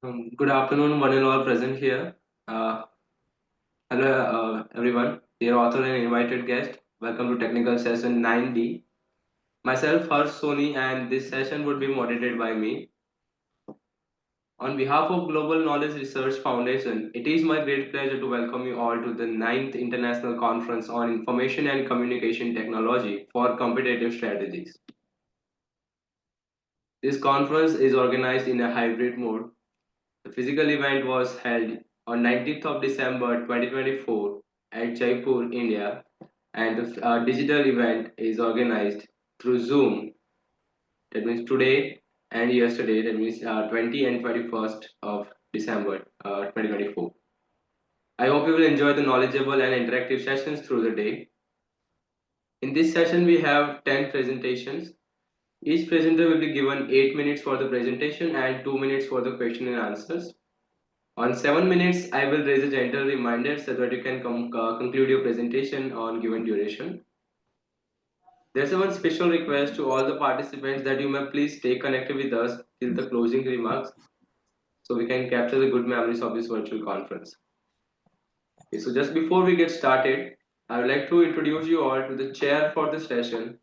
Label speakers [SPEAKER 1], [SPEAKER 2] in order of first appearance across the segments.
[SPEAKER 1] Good afternoon, one and all present here. Uh, Hello, everyone, dear author and invited guest. Welcome to Technical Session 9D. Myself, Harsh Soni, and this session would be moderated by me. On behalf of Global Knowledge Research Foundation, it is my great pleasure to welcome you all to the ninth International Conference on Information and Communication Technology for Competitive Strategies. This conference is organized in a hybrid mode. The physical event was held on 19th of December 2024 at Jaipur, India, and the digital event is organized through Zoom. That means today and yesterday, that means 20 and 21st of December 2024. I hope you will enjoy the knowledgeable and interactive sessions through the day. In this session, we have 10 presentations. Each presenter will be given 8 minutes for the presentation and 2 minutes for the question and answers. On 7 minutes, I will raise a gentle reminder so that you can conclude your presentation on given duration. There's a one special request to all the participants that you may please stay connected with us till the closing remarks so we can capture the good memories of this virtual conference. Okay, so just before we get started, I would like to introduce you all to the chair for the session,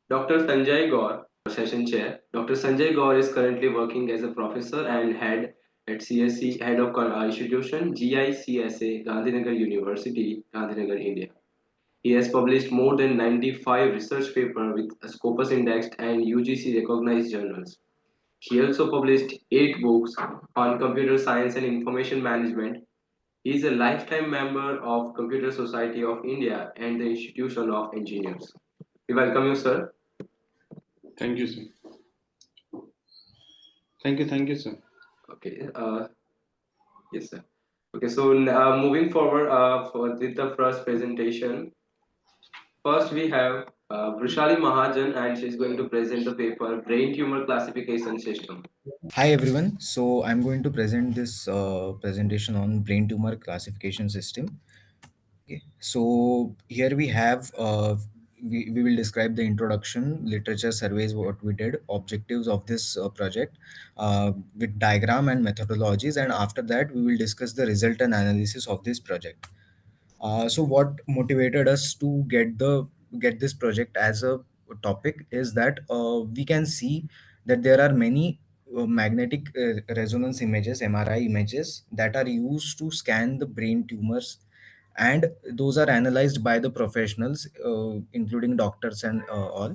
[SPEAKER 1] Dr. Sanjay Gaur, session chair. Dr. Sanjay Gaur is currently working as a professor and head at CSC, head of institution GICSA, Gandhinagar University, Gandhinagar, India. He has published more than 95 research papers with Scopus indexed and UGC recognized journals. He also published 8 books on computer science and information management. He is a lifetime member of Computer Society of India and the Institution of Engineers. We welcome you, sir.
[SPEAKER 2] Thank you, sir. Thank you, sir.
[SPEAKER 1] Okay. Yes, sir. Okay, so moving forward for with the first presentation, first we have Brushali Mahajan, and she's going to present the paper Brain Tumor Classification System.
[SPEAKER 3] Hi everyone. So I'm going to present this presentation on brain tumor classification system. Okay. So here we have we will describe the introduction, literature surveys, what we did, objectives of this project with diagram and methodologies, and after that we will discuss the result and analysis of this project. So what motivated us to get this project as a topic is that we can see that there are many magnetic resonance images, MRI images, that are used to scan the brain tumors, and those are analyzed by the professionals, including doctors and all.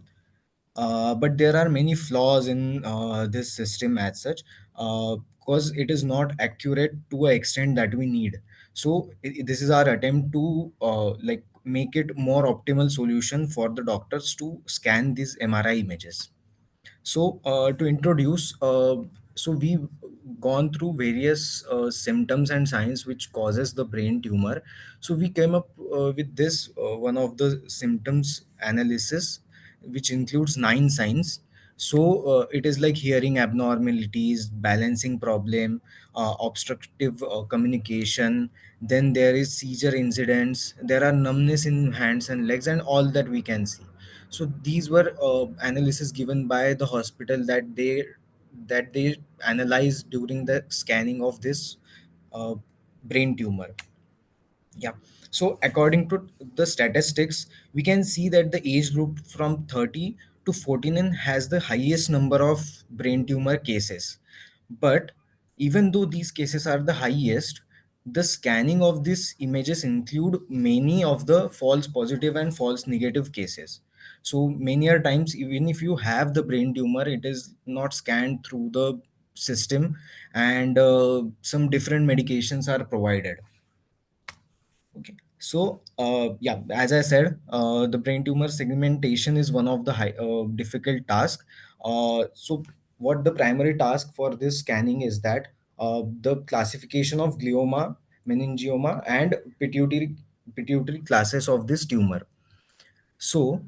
[SPEAKER 3] But there are many flaws in this system as such, because it is not accurate to an extent that we need. So this is our attempt to like make it more optimal solution for the doctors to scan these MRI images. So to introduce, so we've gone through various symptoms and signs which causes the brain tumor. So we came up with this one of the symptoms analysis, which includes 9 signs. So it is like hearing abnormalities, balancing problem, obstructive communication. Then there is seizure incidents. There are numbness in hands and legs, and all that we can see. So these were analysis given by the hospital that they analyzed during the scanning of this uh, brain tumor. Yeah. So according to the statistics, we can see that the age group from 30 to 49 has the highest number of brain tumor cases. But even though these cases are the highest, the scanning of these images include many of the false positive and false negative cases. So many a times, even if you have the brain tumor, it is not scanned through the system, and some different medications are provided. Okay. So, yeah, as I said, the brain tumor segmentation is one of the difficult tasks. So, what the primary task for this scanning is that the classification of glioma, meningioma, and pituitary classes of this tumor. So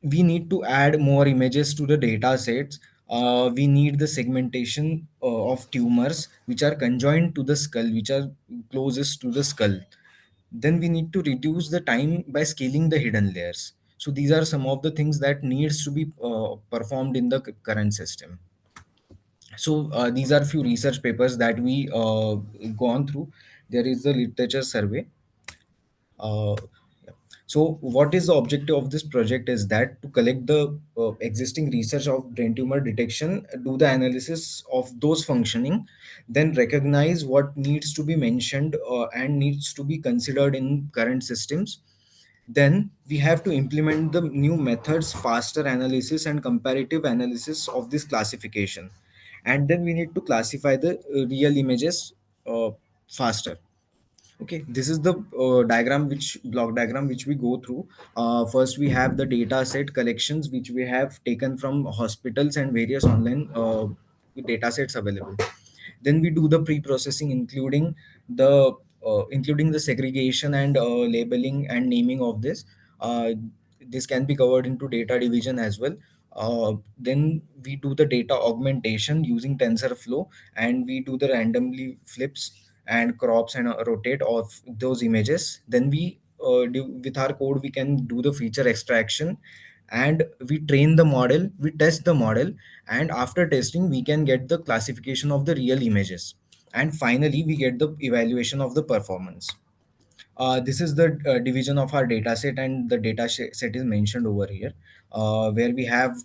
[SPEAKER 3] we need to add more images to the data sets. We need the segmentation of tumors which are conjoined to the skull, which are closest to the skull. Then we need to reduce the time by scaling the hidden layers. So these are some of the things that needs to be performed in the current system. So these are few research papers that we gone through. There is the literature survey. uh, yeah. So what is the objective of this project is that to collect the existing research of brain tumor detection, do the analysis of those functioning, then recognize what needs to be mentioned and needs to be considered in current systems. Then we have to implement the new methods, faster analysis and comparative analysis of this classification. And then we need to classify the real images faster. Okay, this is the diagram, which block diagram which we go through. First we have the data set collections which we have taken from hospitals and various online data sets available. Then we do the pre-processing, including the segregation and labeling and naming of this. This can be covered into data division as well. Then we do the data augmentation using TensorFlow, and we do the randomly flips and crops and rotate of those images. Then with our code, we can do the feature extraction, and we train the model, we test the model, and after testing we can get the classification of the real images, and finally we get the evaluation of the performance. This is the division of our data set, and the set is mentioned over here, where we have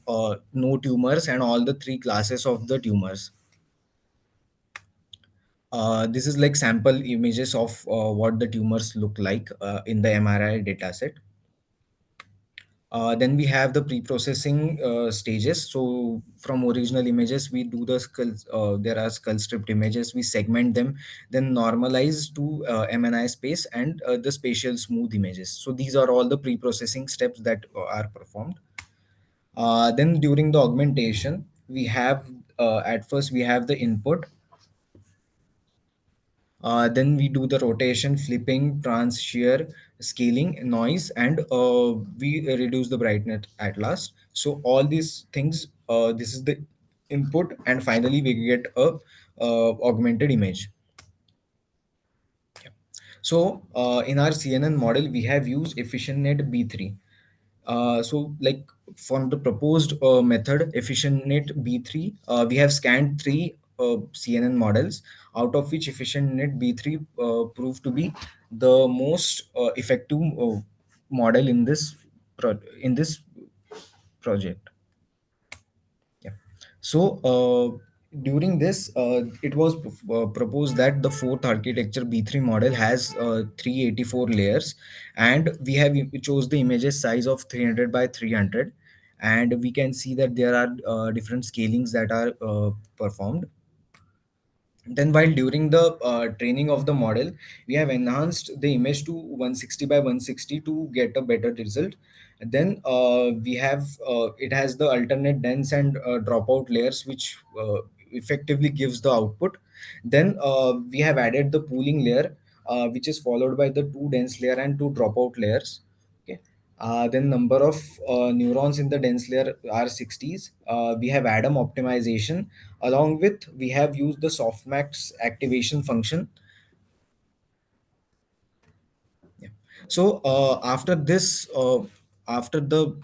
[SPEAKER 3] no tumors and all the three classes of the tumors. This is like sample images of what the tumors look like in the MRI dataset. Then we have the pre-processing stages. So from original images, we do the skull. There are skull stripped images. We segment them, then normalize to MNI space and the spatial smooth images. So these are all the pre-processing steps that are performed. Then during the augmentation, we have at first we have the input. Then we do the rotation, flipping, trans, shear, scaling, noise, and we reduce the brightness at last. So all these things, this is the input, and finally we get a augmented image. Yeah. So in our CNN model, we have used EfficientNet B3. So like from the proposed method EfficientNet B3, we have scanned three CNN models, out of which EfficientNet B3 proved to be the most effective model in this project. Yeah. So during this, it was proposed that the fourth architecture B3 model has 384 layers, and we chose the images size of 300 by 300, and we can see that there are different scalings that are performed. Then while during the training of the model, we have enhanced the image to 160 by 160 to get a better result. Then we have it has the alternate dense and dropout layers, which effectively gives the output. Then we have added the pooling layer, which is followed by the two dense layer and two dropout layers. Okay. Then number of neurons in the dense layer are 60s. We have Adam optimization. Along with, we have used the softmax activation function. Yeah. So after the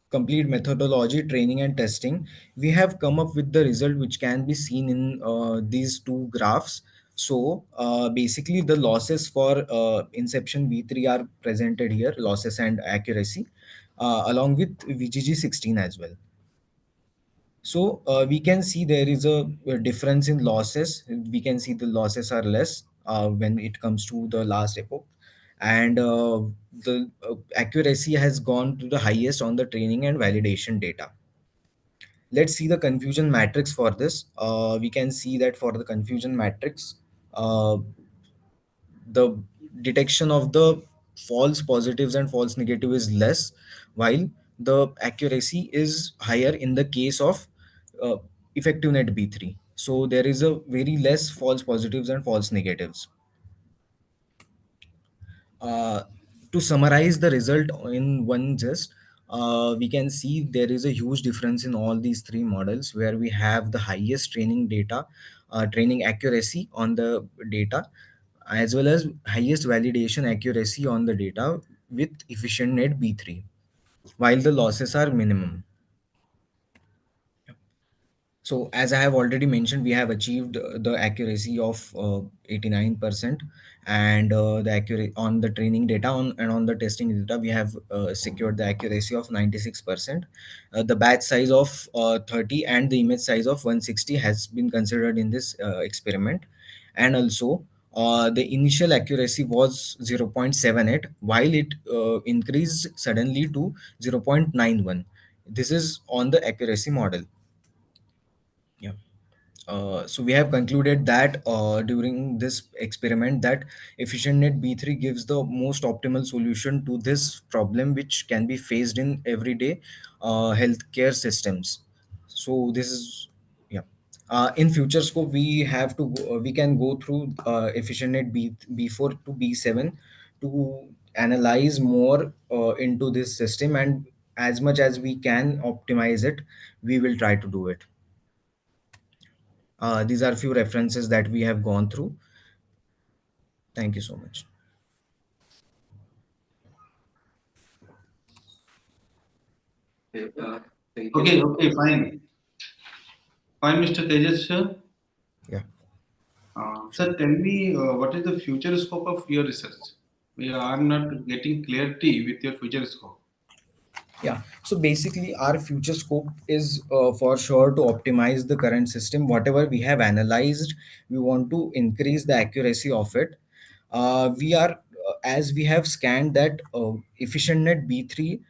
[SPEAKER 3] complete methodology, training and testing, we have come up with the result which can be seen in these two graphs. So basically the losses for inception V3 are presented here, losses and accuracy, along with VGG16 as well. So we can see there is a difference in losses. We can see the losses are less when it comes to the last epoch, and the accuracy has gone to the highest on the training and validation data. Let's see the confusion matrix for this. We can see that for the confusion matrix, uh, the detection of the false positives and false negative is less, while the accuracy is higher in the case of uh, effective net B3. So there is a very less false positives and false negatives. uh, to summarize the result in one gist, we can see there is a huge difference in all these three models, where we have the highest training accuracy on the data, as well as highest validation accuracy on the data with efficient net B3, while the losses are minimum. So as I have already mentioned, we have achieved the accuracy of 89%, and the accurate on the training data and on the testing data, we have secured the accuracy of 96%. The batch size of 30 and the image size of 160 has been considered in this experiment, and also the initial accuracy was 0.78, while it increased suddenly to 0.91. This is on the accuracy model. Yeah. So we have concluded that during this experiment that EfficientNet B3 gives the most optimal solution to this problem, which can be faced in everyday healthcare systems. So this is, yeah. In future scope, we have to we can go through EfficientNet B4 to B7 to analyze more into this system, and as much as we can optimize it, we will try to do it. These are few references that we have gone through. Thank you so much.
[SPEAKER 1] Okay, thank
[SPEAKER 2] Okay,
[SPEAKER 1] you.
[SPEAKER 2] okay, fine. Fine, Mr. Tejas, sir.
[SPEAKER 3] Yeah.
[SPEAKER 2] Sir, tell me what is the future scope of your research? We are not getting clarity with your future scope.
[SPEAKER 3] Yeah. So basically, our future scope is for sure to optimize the current system. Whatever we have analyzed, we want to increase the accuracy of it. We are, as we have scanned that EfficientNet B3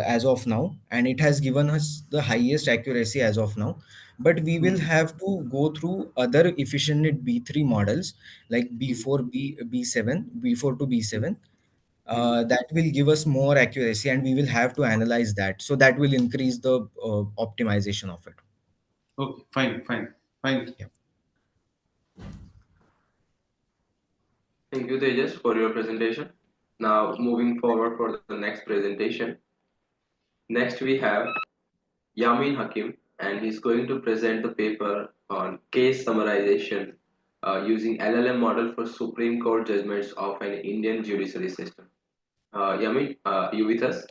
[SPEAKER 3] as of now, and it has given us the highest accuracy as of now. But we will
[SPEAKER 2] Hmm.
[SPEAKER 3] have to go through other EfficientNet B3 models like
[SPEAKER 2] Hmm.
[SPEAKER 3] B4, B7, B4 to
[SPEAKER 2] Hmm.
[SPEAKER 3] B7.
[SPEAKER 2] Hmm.
[SPEAKER 3] That will give us more accuracy, and we will have to analyze that, so that will increase the optimization of it.
[SPEAKER 2] Okay, fine, fine, fine.
[SPEAKER 3] Yeah.
[SPEAKER 1] Thank you, Tejas, for your presentation. Now, moving forward for the next presentation. Next, we have Yamin Hakim, and he's going to present the paper on case summarization using LLM model for Supreme Court judgments of an Indian judiciary system. Yamin, you with us?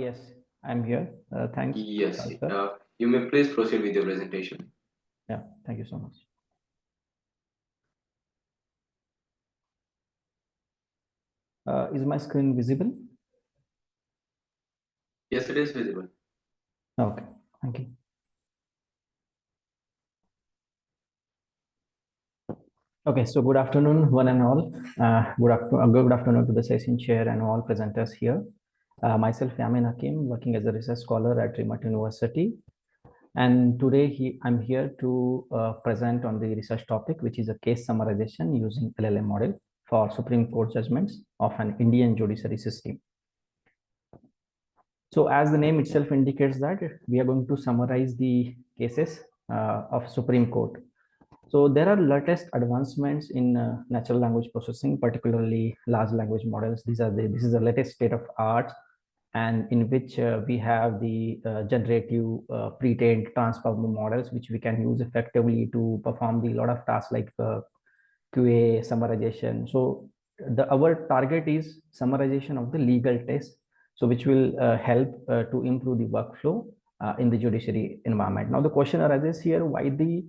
[SPEAKER 4] Yes, I'm here. Thanks,
[SPEAKER 1] Yes.
[SPEAKER 4] sir.
[SPEAKER 1] You may please proceed with your presentation.
[SPEAKER 4] Yeah, thank you so much. Is my screen visible?
[SPEAKER 1] Yes, it is visible.
[SPEAKER 4] Okay, thank you. Okay, so good afternoon, one and all. Good afternoon to the session chair and all presenters here. Myself, Yamin Hakim, working as a research scholar at Remote University. And today I'm here to present on the research topic, which is a case summarization using LLM model for Supreme Court judgments of an Indian judiciary system. So as the name itself indicates that we are going to summarize the cases of Supreme Court. So there are latest advancements in natural language processing, particularly large language models. This is the latest state of art, and in which we have the generative pre-trained transformer models, which we can use effectively to perform the lot of tasks like QA summarization. So our target is summarization of the legal text, so which will help to improve the workflow in the judiciary environment. Now the question arises here, why the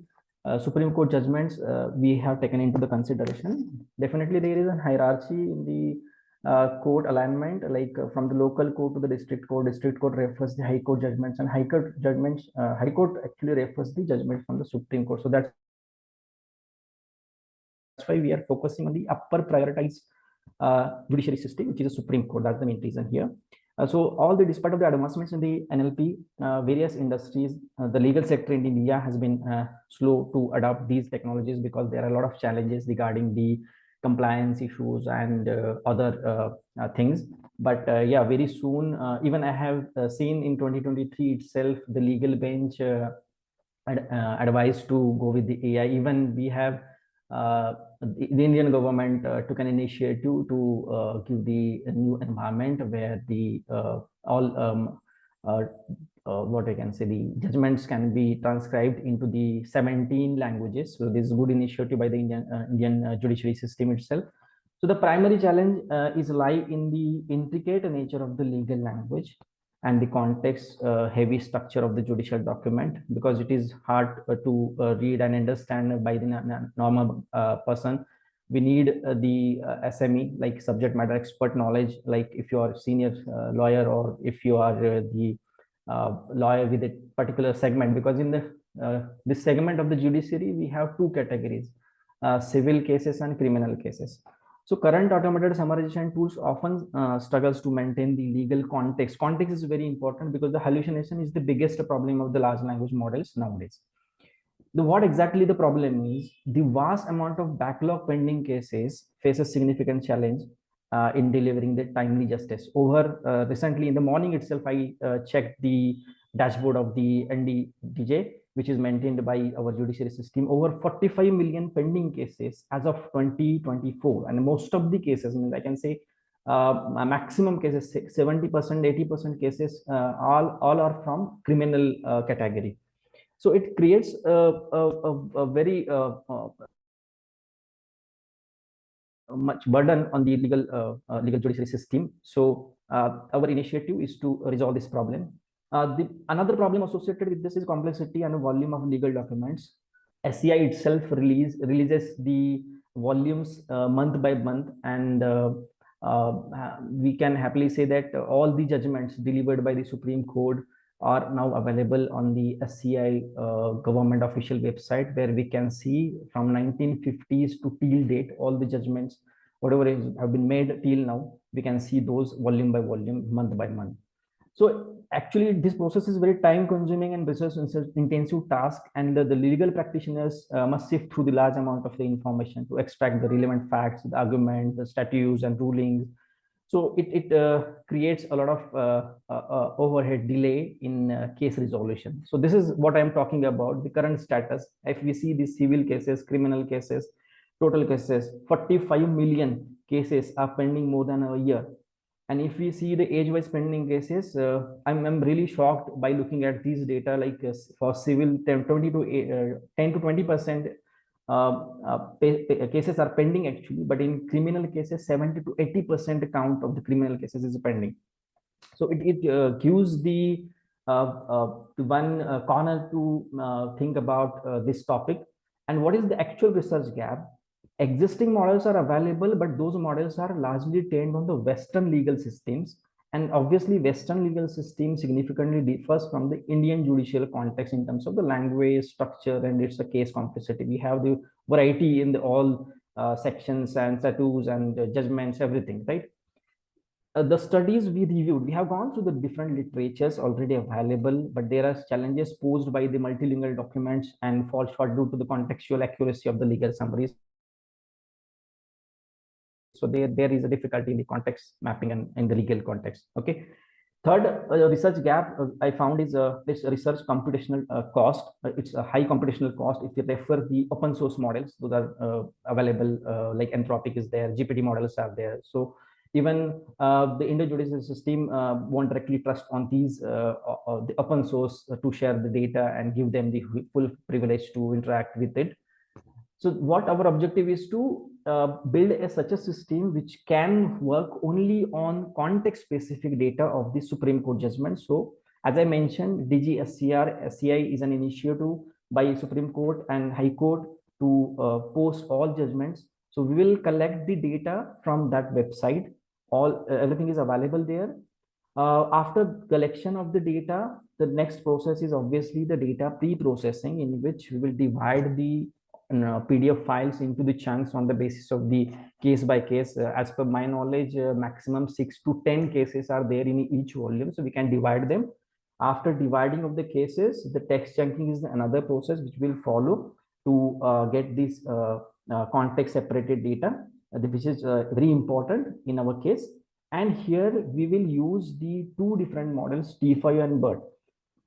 [SPEAKER 4] Supreme Court judgments we have taken into the consideration. Definitely there is a hierarchy in the court alignment, like from the local court to the district court. District court refers the high court judgments, and high court judgments, high court actually refers the judgment from the Supreme Court. So that's why we are focusing on the upper prioritized judiciary system, which is the Supreme Court. That's the main reason here. So all the despite of the advancements in the NLP, various industries, the legal sector in India has been slow to adopt these technologies because there are a lot of challenges regarding the compliance issues and other things. But yeah, very soon, even I have seen in 2023 itself, the legal bench advised to go with the AI. Even we have the Indian government took an initiative to give the new environment where the all uh, what I can say, the judgments can be transcribed into the 17 languages. So this is a good initiative by the Indian judiciary system itself. So the primary challenge is lie in the intricate nature of the legal language, and the context heavy structure of the judicial document, because it is hard to read and understand by the normal person. We need the SME, like subject matter expert knowledge, like if you are a senior lawyer, or if you are the lawyer with a particular segment, because in the this segment of the judiciary we have two categories, civil cases and criminal cases. So current automated summarization tools often struggles to maintain the legal context. Context is very important because the hallucination is the biggest problem of the large language models nowadays. What exactly the problem is, the vast amount of backlog pending cases faces significant challenge in delivering the timely justice. Over recently in the morning itself, I checked the dashboard of the NDDJ, which is maintained by our judiciary system. Over 45 million pending cases as of 2024, and most of the cases, I mean, I can say maximum cases, 70%, 80% cases, all are from criminal category. So it creates a very much burden on the legal judiciary system. So our initiative is to resolve this problem. Another problem associated with this is complexity and volume of legal documents. SCI itself releases the volumes month by month, and we can happily say that all the judgments delivered by the Supreme Court are now available on the SCI government official website, where we can see from 1950s to till date all the judgments, whatever have been made till now, we can see those volume by volume, month by month. So actually this process is very time consuming and resource intensive task, and the legal practitioners must sift through the large amount of the information to extract the relevant facts, the argument, the statutes and rulings. So it creates a lot of overhead delay in case resolution. So this is what I am talking about, the current status. If we see the civil cases, criminal cases, total cases, 45 million cases are pending more than a year. And if we see the age-wise pending cases, I'm really shocked by looking at these data. Like for civil, 10 to 20% cases are pending actually, but in criminal cases, 70 to 80% count of the criminal cases is pending. So it gives the one corner to think about this topic. And what is the actual research gap? Existing models are available, but those models are largely trained on the Western legal systems. And obviously, Western legal system significantly differs from the Indian judicial context in terms of the language, structure, and its a case complexity. We have the variety in the all sections and statutes and judgments, everything, right? The studies we reviewed, we have gone through the different literatures already available, but there are challenges posed by the multilingual documents and fall short due to the contextual accuracy of the legal summaries. So there is a difficulty in the context mapping and in the legal context. Okay. Third research gap I found is this research computational cost. It's a high computational cost. If you refer the open source models, those are available, like Anthropic is there, GPT models are there. So even the Indian judicial system won't directly trust on these the open source to share the data and give them the full privilege to interact with it. So what our objective is to build such a system which can work only on context specific data of the Supreme Court judgment. So as I mentioned, DGSCR SCI is an initiative by Supreme Court and High Court to post all judgments. So we will collect the data from that website. Everything is available there. After collection of the data, the next process is obviously the data pre-processing, in which we will divide the PDF files into the chunks on the basis of the case by case. As per my knowledge, maximum 6 to 10 cases are there in each volume, so we can divide them. After dividing of the cases, the text chunking is another process which will follow to get this context separated data, which is very important in our case. And here we will use the two different models, T5 and BERT.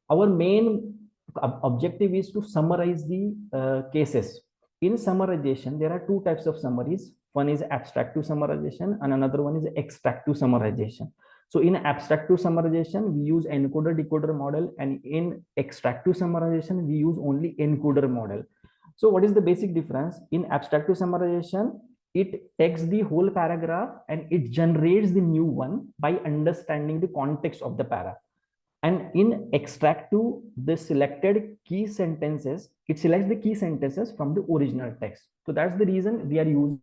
[SPEAKER 4] Our main objective is to summarize the cases. In summarization, there are two types of summaries. One is abstractive summarization and another one is extractive summarization. So in abstractive summarization, we use encoder decoder model, and in extractive summarization, we use only encoder model. So what is the basic difference? In abstractive summarization, it takes the whole paragraph and it generates the new one by understanding the context of the para. And in extract to the selected key sentences, it selects the key sentences from the original text. So that's the reason we are using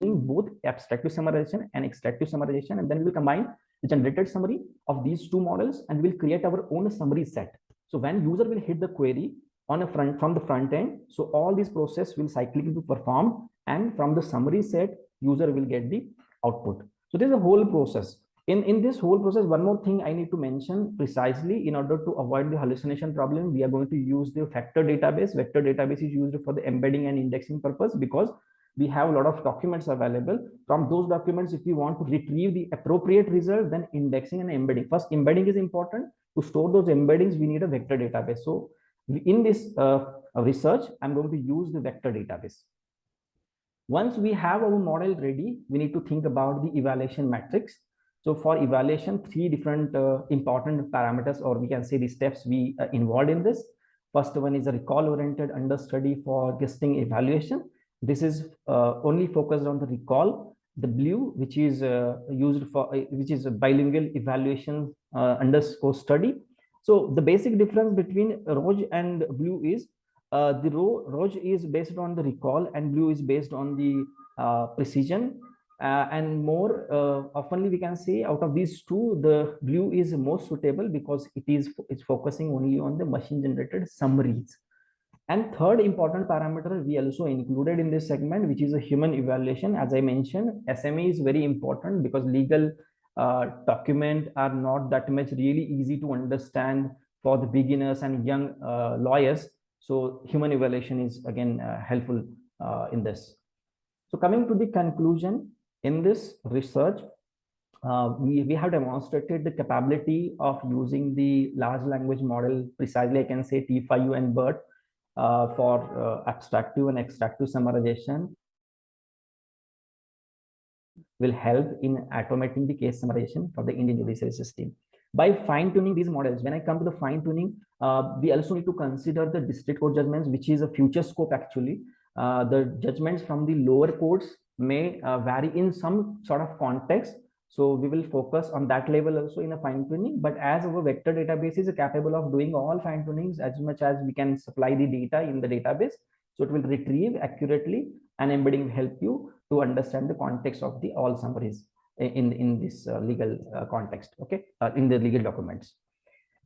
[SPEAKER 4] both abstractive summarization and extractive summarization, and then we will combine the generated summary of these two models and we will create our own summary set. So when user will hit the query on a front from the front end, so all these process will cyclically be performed, and from the summary set user will get the output. So this is a whole process. In this whole process, one more thing I need to mention precisely in order to avoid the hallucination problem, we are going to use the vector database. Vector database is used for the embedding and indexing purpose, because we have a lot of documents available. From those documents, if we want to retrieve the appropriate result, then indexing and embedding. First, embedding is important. To store those embeddings, we need a vector database. So in this research, I'm going to use the vector database. Once we have our model ready, we need to think about the evaluation metrics. So for evaluation, three different important parameters, or we can say the steps we involved in this. First one is a recall oriented understudy for guessing evaluation. This is only focused on the recall. The blue, which is used for which is a bilingual evaluation underscore study. So the basic difference between Roj and blue is the Roj is based on the recall and blue is based on the precision. And more oftenly we can say out of these two, the blue is most suitable because it's focusing only on the machine generated summaries. And third important parameter we also included in this segment, which is a human evaluation. As I mentioned, SME is very important because legal document are not that much really easy to understand for the beginners and young lawyers. So human evaluation is again helpful in this. So coming to the conclusion, in this research, we have demonstrated the capability of using the large language model, precisely I can say T5U and BERT, for abstractive and extractive summarization will help in automating the case summarization for the Indian judiciary system. By fine-tuning these models, when I come to the fine-tuning, we also need to consider the district court judgments, which is a future scope actually. The judgments from the lower courts may vary in some sort of context. So we will focus on that level also in a fine-tuning. But as our vector database is capable of doing all fine-tunings as much as we can supply the data in the database, so it will retrieve accurately, and embedding will help you to understand the context of the all summaries in this legal context, okay, in the legal documents.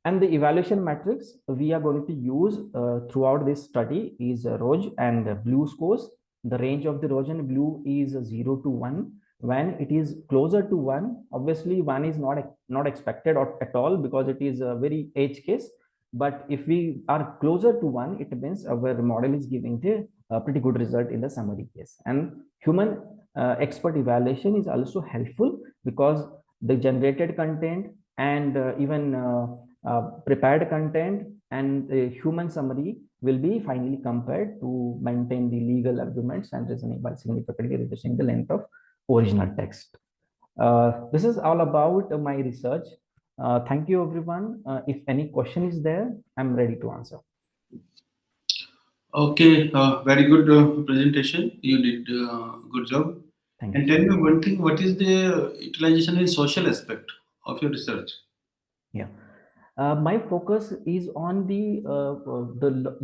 [SPEAKER 4] And the evaluation metrics we are going to use throughout this study is Roj and blue scores. The range of the Roj and blue is 0 to 1. When it is closer to 1, obviously 1 is not expected at all because it is a very edge case. But if we are closer to 1, it means our model is giving the pretty good result in the summary case. And human expert evaluation is also helpful because the generated content and even prepared content and the human summary will be finally compared to maintain the legal arguments and reasoning while significantly reducing the length of original text. This is all about my research. Thank you, everyone. If any question is there, I'm ready to answer.
[SPEAKER 2] Okay, very good presentation. You did good job.
[SPEAKER 4] Thank
[SPEAKER 2] And
[SPEAKER 4] you.
[SPEAKER 2] tell me one thing, what is the utilization in social aspect of your research?
[SPEAKER 4] Yeah. My focus is on the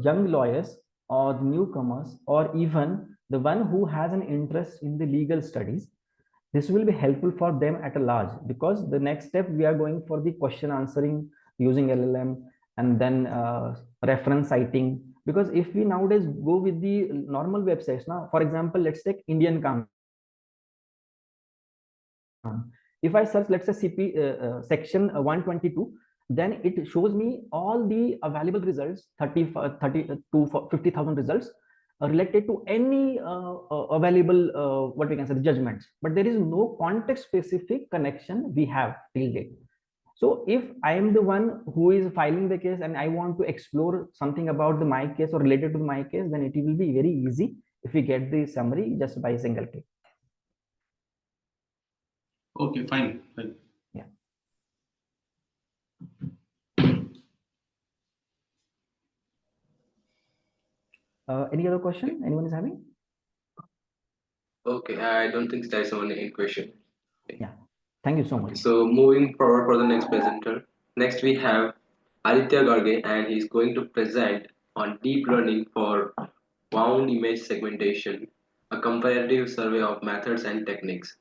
[SPEAKER 4] young lawyers or the newcomers or even the one who has an interest in the legal studies. This will be helpful for them at a large because the next step we are going for the question answering using LLM and then reference citing. Because if we nowadays go with the normal websites now, for example, let's take Indian Common. If I search, let's say CP section 122, then it shows me all the available results, 30 to 50,000 results related to any available what we can say the judgments, but there is no context specific connection we have till date. So if I am the one who is filing the case and I want to explore something about my case or related to my case, then it will be very easy if we get the summary just by a single click.
[SPEAKER 2] Okay, fine.
[SPEAKER 4] Yeah. Any other question anyone is having?
[SPEAKER 1] Okay, I don't think there's only a question.
[SPEAKER 4] Yeah. Thank you so
[SPEAKER 1] Okay,
[SPEAKER 4] much.
[SPEAKER 1] so moving forward for the next presenter. Next we have Aditya Garge and he's going to present on deep learning for wound image segmentation, a comparative survey of methods and techniques.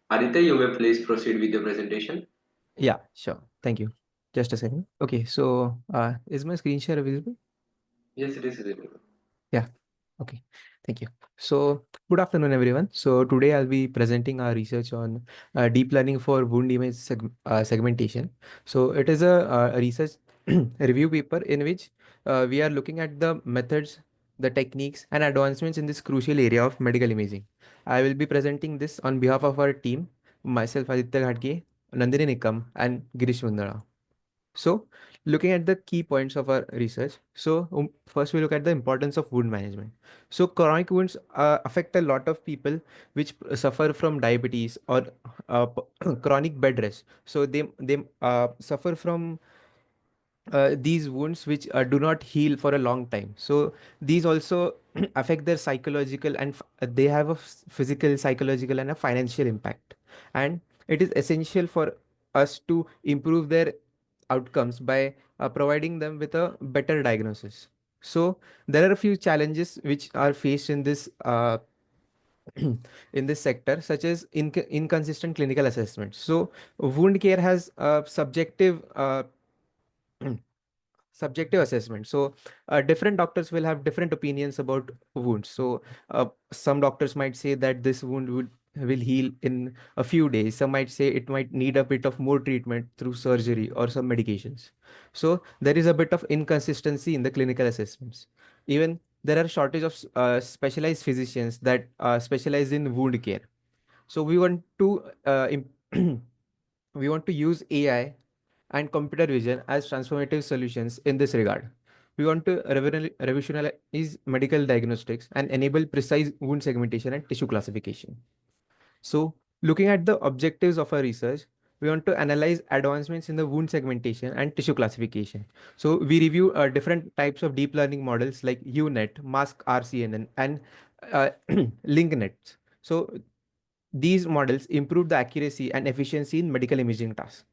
[SPEAKER 1] Aditya, you may please proceed with your presentation.
[SPEAKER 5] Yeah, sure. Thank you. Just a second. Okay, so is my screen share visible?
[SPEAKER 1] Yes, it is visible.
[SPEAKER 5] Yeah. Okay. Thank you. So, good afternoon, everyone. So, today I'll be presenting our research on deep learning for wound image segmentation. So, it is a research review paper in which we are looking at the methods, the techniques, and advancements in this crucial area of medical imaging. I will be presenting this on behalf of our team, myself, Aditya Ghadge, Nandini Nikam, and Girish Mundara. So, looking at the key points of our research. So, first we look at the importance of wound management. So, chronic wounds affect a lot of people which suffer from diabetes or chronic bed rest. So, they suffer from these wounds which do not heal for a long time. So these also affect their psychological and they have a physical, psychological, and a financial impact. And it is essential for us to improve their outcomes by providing them with a better diagnosis. So there are a few challenges which are faced in this in this sector, such as inconsistent clinical assessment. So wound care has subjective subjective assessment. So different doctors will have different opinions about wounds. So some doctors might say that this wound will heal in a few days. Some might say it might need a bit of more treatment through surgery or some medications. So there is a bit of inconsistency in the clinical assessments. Even there are shortage of specialized physicians that specialize in wound care. So we want to we want to use AI and computer vision as transformative solutions in this regard. We want to revolutionize medical diagnostics and enable precise wound segmentation and tissue classification. So, looking at the objectives of our research, we want to analyze advancements in the wound segmentation and tissue classification. So, we review different types of deep learning models like UNet, Mask RCNN, and LinkNet. So, these models improve the accuracy and efficiency in medical imaging tasks.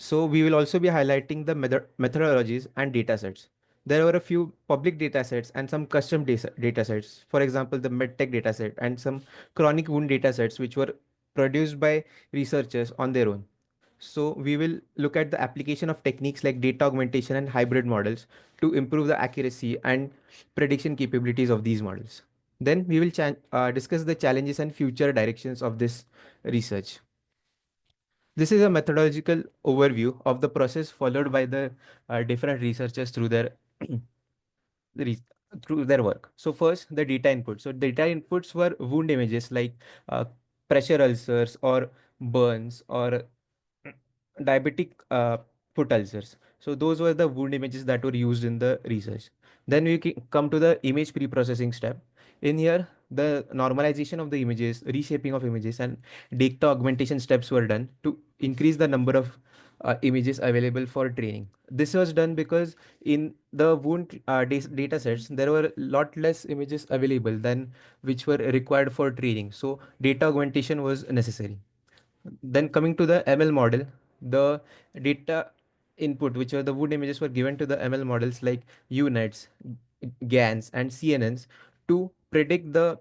[SPEAKER 5] So we will also be highlighting the methodologies and datasets. There were a few public datasets and some custom datasets. For example, the MedTech dataset and some chronic wound datasets which were produced by researchers on their own. So we will look at the application of techniques like data augmentation and hybrid models to improve the accuracy and prediction capabilities of these models. Then we will discuss the challenges and future directions of this research. This is a methodological overview of the process followed by the different researchers through their re- through their work. So first, the data input. So data inputs were wound images like uh, pressure ulcers or burns or diabetic foot ulcers. So those were the wound images that were used in the research. Then we come to the image pre-processing step. In here, the normalization of the images, reshaping of images, and data augmentation steps were done to increase the number of images available for training. This was done because in the wound data sets, there were a lot less images available than which were required for training. So data augmentation was necessary. Then coming to the ML model, the data input, which were the wound images, were given to the ML models like UNets, GANs, and CNNs to predict the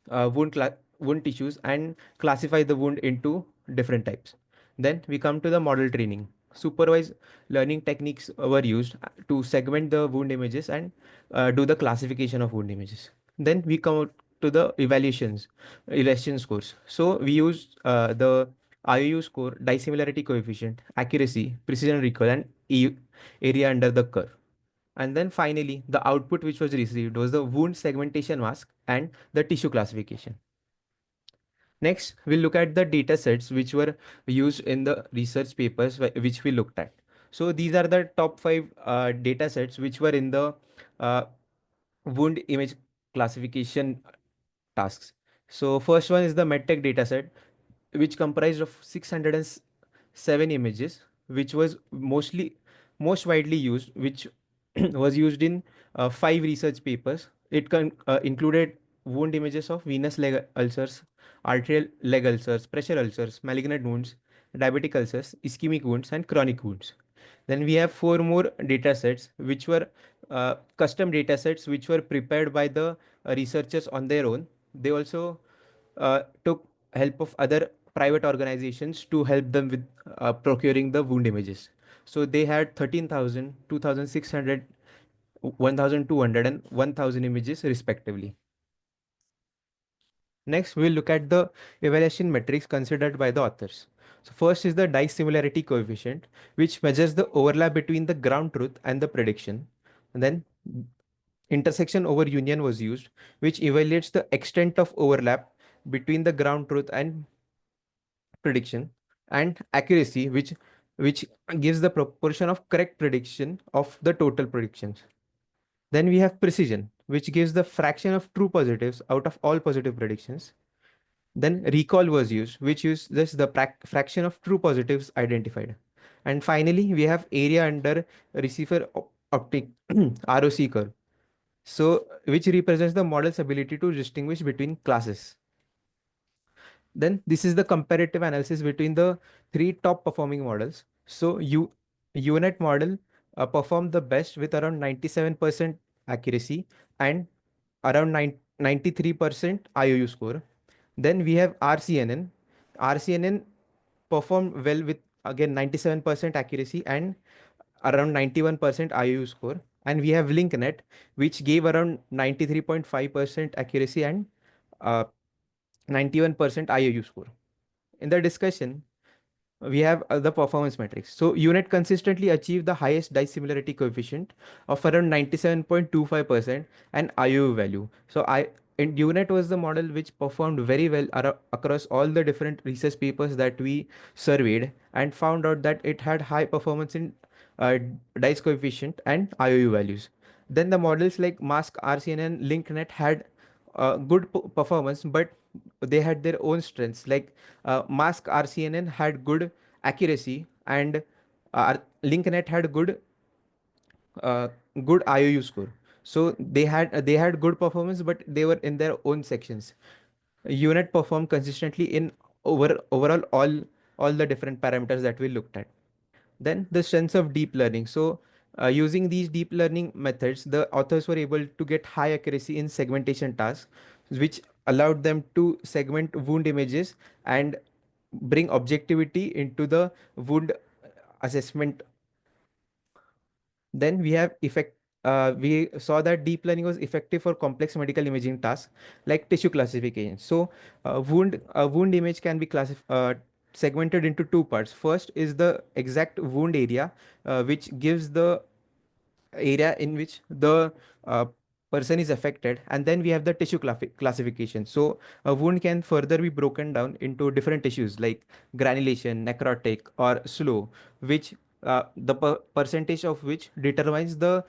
[SPEAKER 5] wound tissues and classify the wound into different types. Then we come to the model training. Supervised learning techniques were used to segment the wound images and do the classification of wound images. Then we come out to the evaluation scores. So we use the IOU score, dissimilarity coefficient, accuracy, precision recall, and area under the curve. And then finally, the output which was received was the wound segmentation mask and the tissue classification. Next, we'll look at the data sets which were used in the research papers which we looked at. So these are the top five data sets which were in the uh, wound image classification tasks. So first one is the MedTech dataset, which comprised of 607 images, which was most widely used, which was used in five research papers. It included wound images of venous leg ulcers, arterial leg ulcers, pressure ulcers, malignant wounds, diabetic ulcers, ischemic wounds, and chronic wounds. Then we have four more data sets, which were custom data sets, which were prepared by the researchers on their own. They also took help of other private organizations to help them with procuring the wound images. So they had 13,000, 2,600, 1,200, and 1,000 images respectively. Next, we'll look at the evaluation metrics considered by the authors. So first is the dissimilarity coefficient, which measures the overlap between the ground truth and the prediction. And then intersection over union was used, which evaluates the extent of overlap between the ground truth and prediction, and accuracy, which gives the proportion of correct prediction of the total predictions. Then we have precision, which gives the fraction of true positives out of all positive predictions. Then recall was used, which uses the fraction of true positives identified. And finally, we have area under receiver optic ROC curve. So, which represents the model's ability to distinguish between classes. Then this is the comparative analysis between the three top performing models. So UNet model performed the best with around 97% accuracy and around 93% IOU score. Then we have RCNN. RCNN performed well with again 97% accuracy and around 91% IOU score. And we have LinkNet, which gave around 93.5% accuracy and uh, 91% IOU score. In the discussion, we have the performance metrics. So unit consistently achieved the highest dissimilarity coefficient of around 97.25% and IOU value. So and unit was the model which performed very well across all the different research papers that we surveyed, and found out that it had high performance in uh, dice coefficient and IOU values. Then the models like mask RCN and LinkNet had good performance, but they had their own strengths. Like mask RCNN had good accuracy, and LinkNet had uh, good IOU score. So they had good performance, but they were in their own sections. Unit performed consistently in overall all the different parameters that we looked at. Then the strengths of deep learning. So using these deep learning methods, the authors were able to get high accuracy in segmentation tasks, which allowed them to segment wound images and bring objectivity into the wound assessment. Then we have effect. We saw that deep learning was effective for complex medical imaging tasks like tissue classification. So, wound image can be segmented into two parts. First is the exact wound area, which gives the area in which the person is affected, and then we have the tissue classification. So a wound can further be broken down into different tissues like granulation, necrotic, or slow, which the percentage of which determines the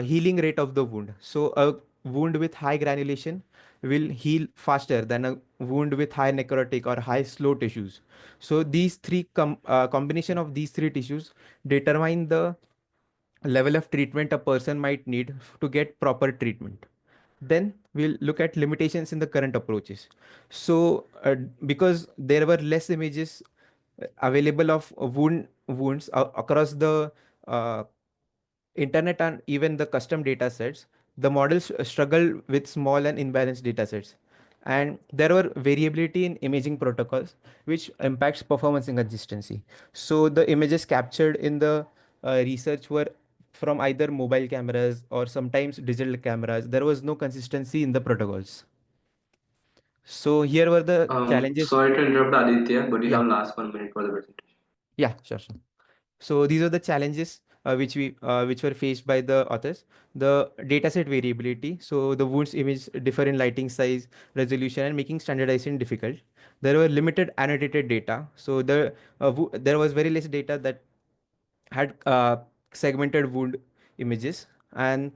[SPEAKER 5] healing rate of the wound. So a wound with high granulation will heal faster than a wound with high necrotic or high slow tissues. So these combination of these three tissues determine the level of treatment a person might need to get proper treatment. Then we'll look at limitations in the current approaches. So because there were less images available of wounds across the uh, internet and even the custom data sets, the models struggle with small and imbalanced data sets. And there were variability in imaging protocols, which impacts performance and consistency. So the images captured in the research were from either mobile cameras or sometimes digital cameras. There was no consistency in the protocols. So here were the challenges.
[SPEAKER 1] Sorry to interrupt, Aditya, but you
[SPEAKER 5] Yeah,
[SPEAKER 1] have last 1 minute for the presentation.
[SPEAKER 5] yeah, sure. So these are the challenges which were faced by the authors. The dataset variability. So the wounds image differ in lighting size, resolution, and making standardization difficult. There were limited annotated data. So there was very less data that had segmented wound images, and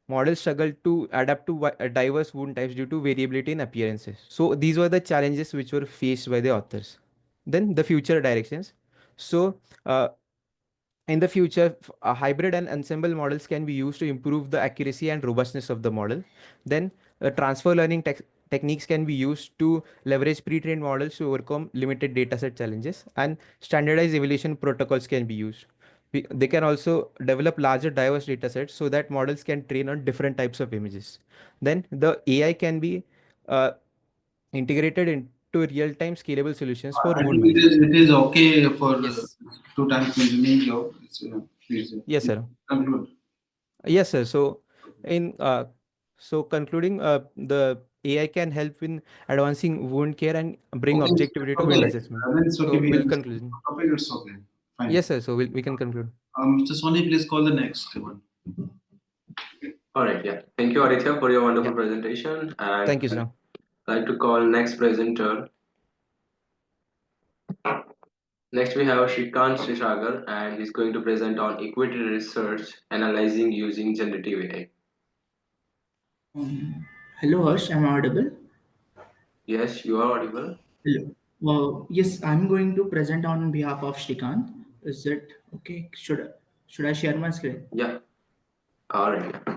[SPEAKER 5] models struggled to adapt to diverse wound types due to variability in appearances. So these were the challenges which were faced by the authors. Then the future directions. So In the future, hybrid and ensemble models can be used to improve the accuracy and robustness of the model. Then, transfer learning techniques can be used to leverage pre-trained models to overcome limited dataset challenges, and standardized evaluation protocols can be used. They can also develop larger diverse datasets so that models can train on different types of images. Then, the AI can be uh, integrated into real-time scalable solutions for
[SPEAKER 2] I
[SPEAKER 5] wound
[SPEAKER 2] think
[SPEAKER 5] management.
[SPEAKER 2] it is okay for
[SPEAKER 5] Yes.
[SPEAKER 2] two times mentioning your. Please
[SPEAKER 5] Yes, sir.
[SPEAKER 2] conclude.
[SPEAKER 5] Yes, sir. So, in concluding, the AI can help in advancing wound care and bring
[SPEAKER 2] Okay,
[SPEAKER 5] objectivity to wound
[SPEAKER 2] okay.
[SPEAKER 5] assessment.
[SPEAKER 2] Then it's okay.
[SPEAKER 5] So,
[SPEAKER 2] We
[SPEAKER 5] we'll
[SPEAKER 2] understand.
[SPEAKER 5] conclude.
[SPEAKER 2] Topic, it's okay. Fine.
[SPEAKER 5] Yes, sir. So, we can conclude.
[SPEAKER 2] Mr. Soni, please call the next one.
[SPEAKER 1] All right, yeah. Thank you, Aditya, for your wonderful
[SPEAKER 5] Yeah.
[SPEAKER 1] presentation. And
[SPEAKER 5] Thank you,
[SPEAKER 1] I'd
[SPEAKER 5] sir.
[SPEAKER 1] like to call next presenter. Next, we have Shrikant Srishagar, and he's going to present on equity research analyzing using generative AI.
[SPEAKER 6] Hello, Harsh. Am I audible?
[SPEAKER 1] Yes, you are audible.
[SPEAKER 6] Hello. Well, yes, I'm going to present on behalf of Shrikant. Is it okay? Should I share my screen?
[SPEAKER 1] Yeah. All right. Yeah.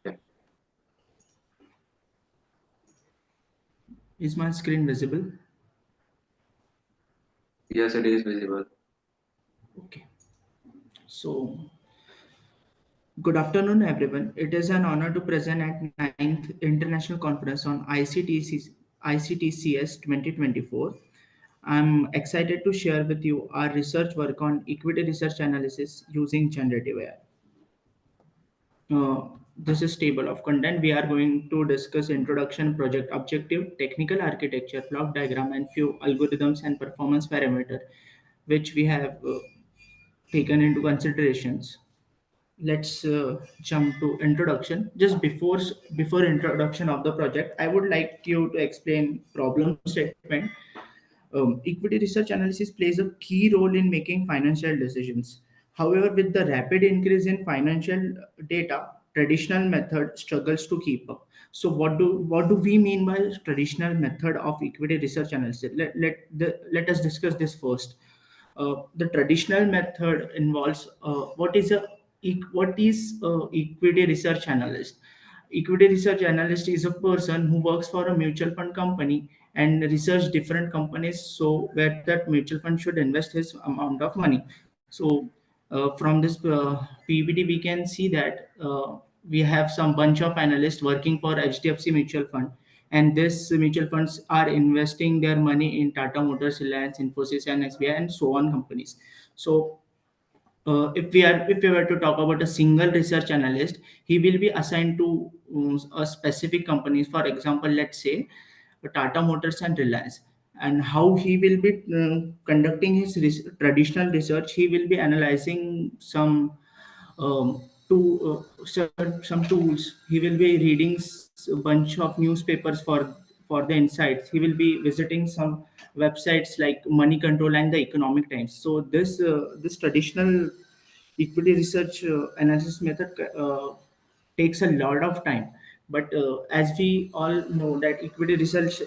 [SPEAKER 1] Yeah.
[SPEAKER 6] Is my screen visible?
[SPEAKER 1] Yes, it is visible.
[SPEAKER 6] Okay. So, good afternoon, everyone. It is an honor to present at ninth International Conference on ICTCS 2024. I'm excited to share with you our research work on equity research analysis using generative AI. This is table of content. We are going to discuss introduction, project objective, technical architecture, block diagram, and few algorithms and performance parameter, which we have taken into considerations. Let's jump to introduction. Just before introduction of the project, I would like you to explain problem statement. Equity research analysis plays a key role in making financial decisions. However, with the rapid increase in financial data, traditional method struggles to keep up. So, what do we mean by traditional method of equity research analysis? Let us discuss this first. The traditional method involves what is equity research analyst. Equity research analyst is a person who works for a mutual fund company and research different companies, so where that mutual fund should invest his amount of money. So from this ppt we can see that we have some bunch of analysts working for hdfc mutual fund, and this mutual funds are investing their money in Tata Motors, Reliance, Infosys, and SBI, and so on companies. So if we were to talk about a single research analyst, he will be assigned to a specific companies. For example, let's say Tata Motors and Reliance. And how he will be conducting his traditional research, he will be analyzing some some tools. He will be reading a bunch of newspapers for the insights. He will be visiting some websites like Money Control and the Economic Times. So this traditional equity research analysis method takes a lot of time. But as we all know that equity research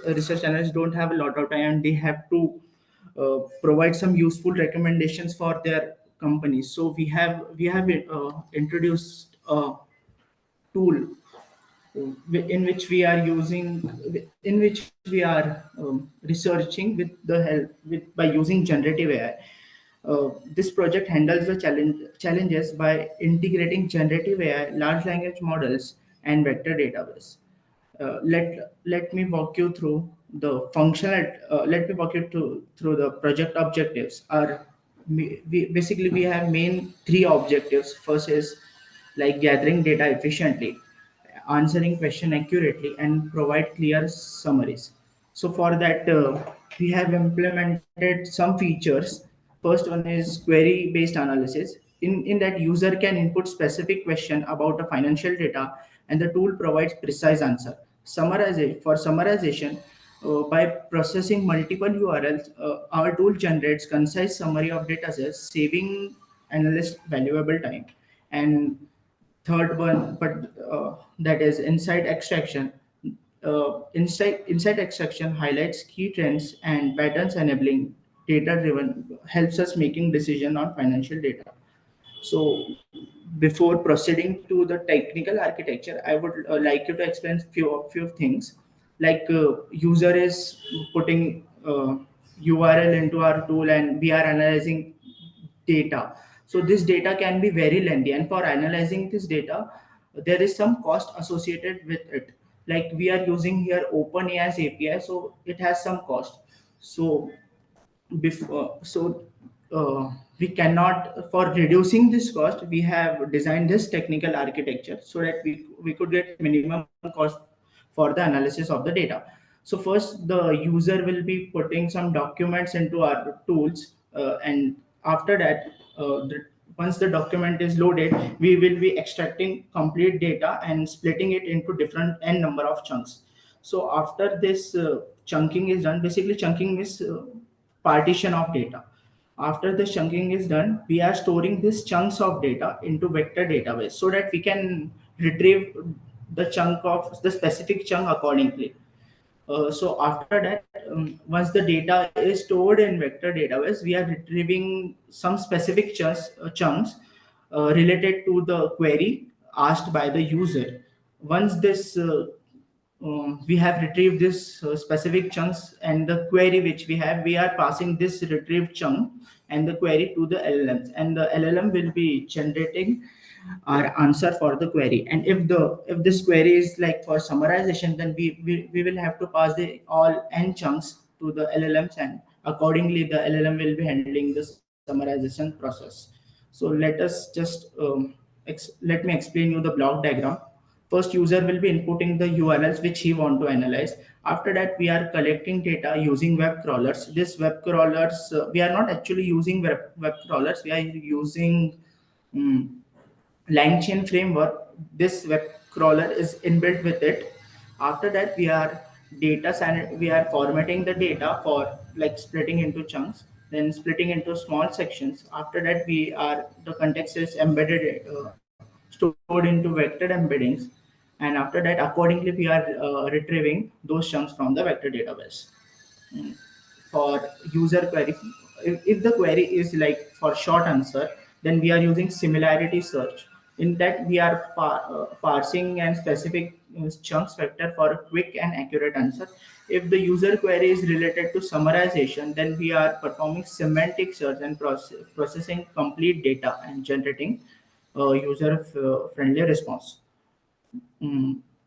[SPEAKER 6] analysts don't have a lot of time, and they have to provide some useful recommendations for their companies. So we have introduced a tool in which we are researching with the help with by using generative AI. This project handles the challenges by integrating generative AI, large language models, and vector database. Let me walk you through the functional. Let me walk you through the project objectives. Basically we have main three objectives. First is like gathering data efficiently, answering question accurately, and provide clear summaries. So for that, we have implemented some features. First one is query based analysis. In that, user can input specific question about a financial data, and the tool provides precise answer. For summarization, by processing multiple URLs, our tool generates concise summary of data sets, saving analysts valuable time. And third one, but that is insight extraction. Insight extraction highlights key trends and patterns, enabling data driven helps us making decision on financial data. So before proceeding to the technical architecture, I would like you to explain few things. Like user is putting URL into our tool, and we are analyzing data. So this data can be very lengthy, and for analyzing this data, there is some cost associated with it. Like we are using here OpenAI's API, so it has some cost. So before so we cannot, for reducing this cost, we have designed this technical architecture so that we could get minimum cost for the analysis of the data. So first the user will be putting some documents into our tools, and after that, once the document is loaded, we will be extracting complete data and splitting it into different n number of chunks. So after this chunking is done, basically chunking is partition of data. After the chunking is done, we are storing these chunks of data into vector database so that we can retrieve the chunk of the specific chunk accordingly. So after that, once the data is stored in vector database, we are retrieving some specific chunks related to the query asked by the user. Once this we have retrieved this specific chunks and the query which we are passing this retrieved chunk and the query to the LLMs, and the LLM will be generating our answer for the query. And if this query is like for summarization, then we will have to pass the all n chunks to the LLMs, and accordingly the LLM will be handling the summarization process. So let us just let me explain you the block diagram. First, user will be inputting the URLs which he want to analyze. After that, we are collecting data using web crawlers. This web crawlers, we are not actually using web crawlers. We are using um, line chain framework. This web crawler is inbuilt with it. After that, we are formatting the data for like splitting into chunks, then splitting into small sections. After that, the context is embedded, stored into vector embeddings, and after that, accordingly, we are retrieving those chunks from the vector database. Mm. For user query, if the query is like for short answer, then we are using similarity search. In that, we are parsing and specific chunks vector for a quick and accurate answer. If the user query is related to summarization, then we are performing semantic search and processing complete data and generating user friendly response.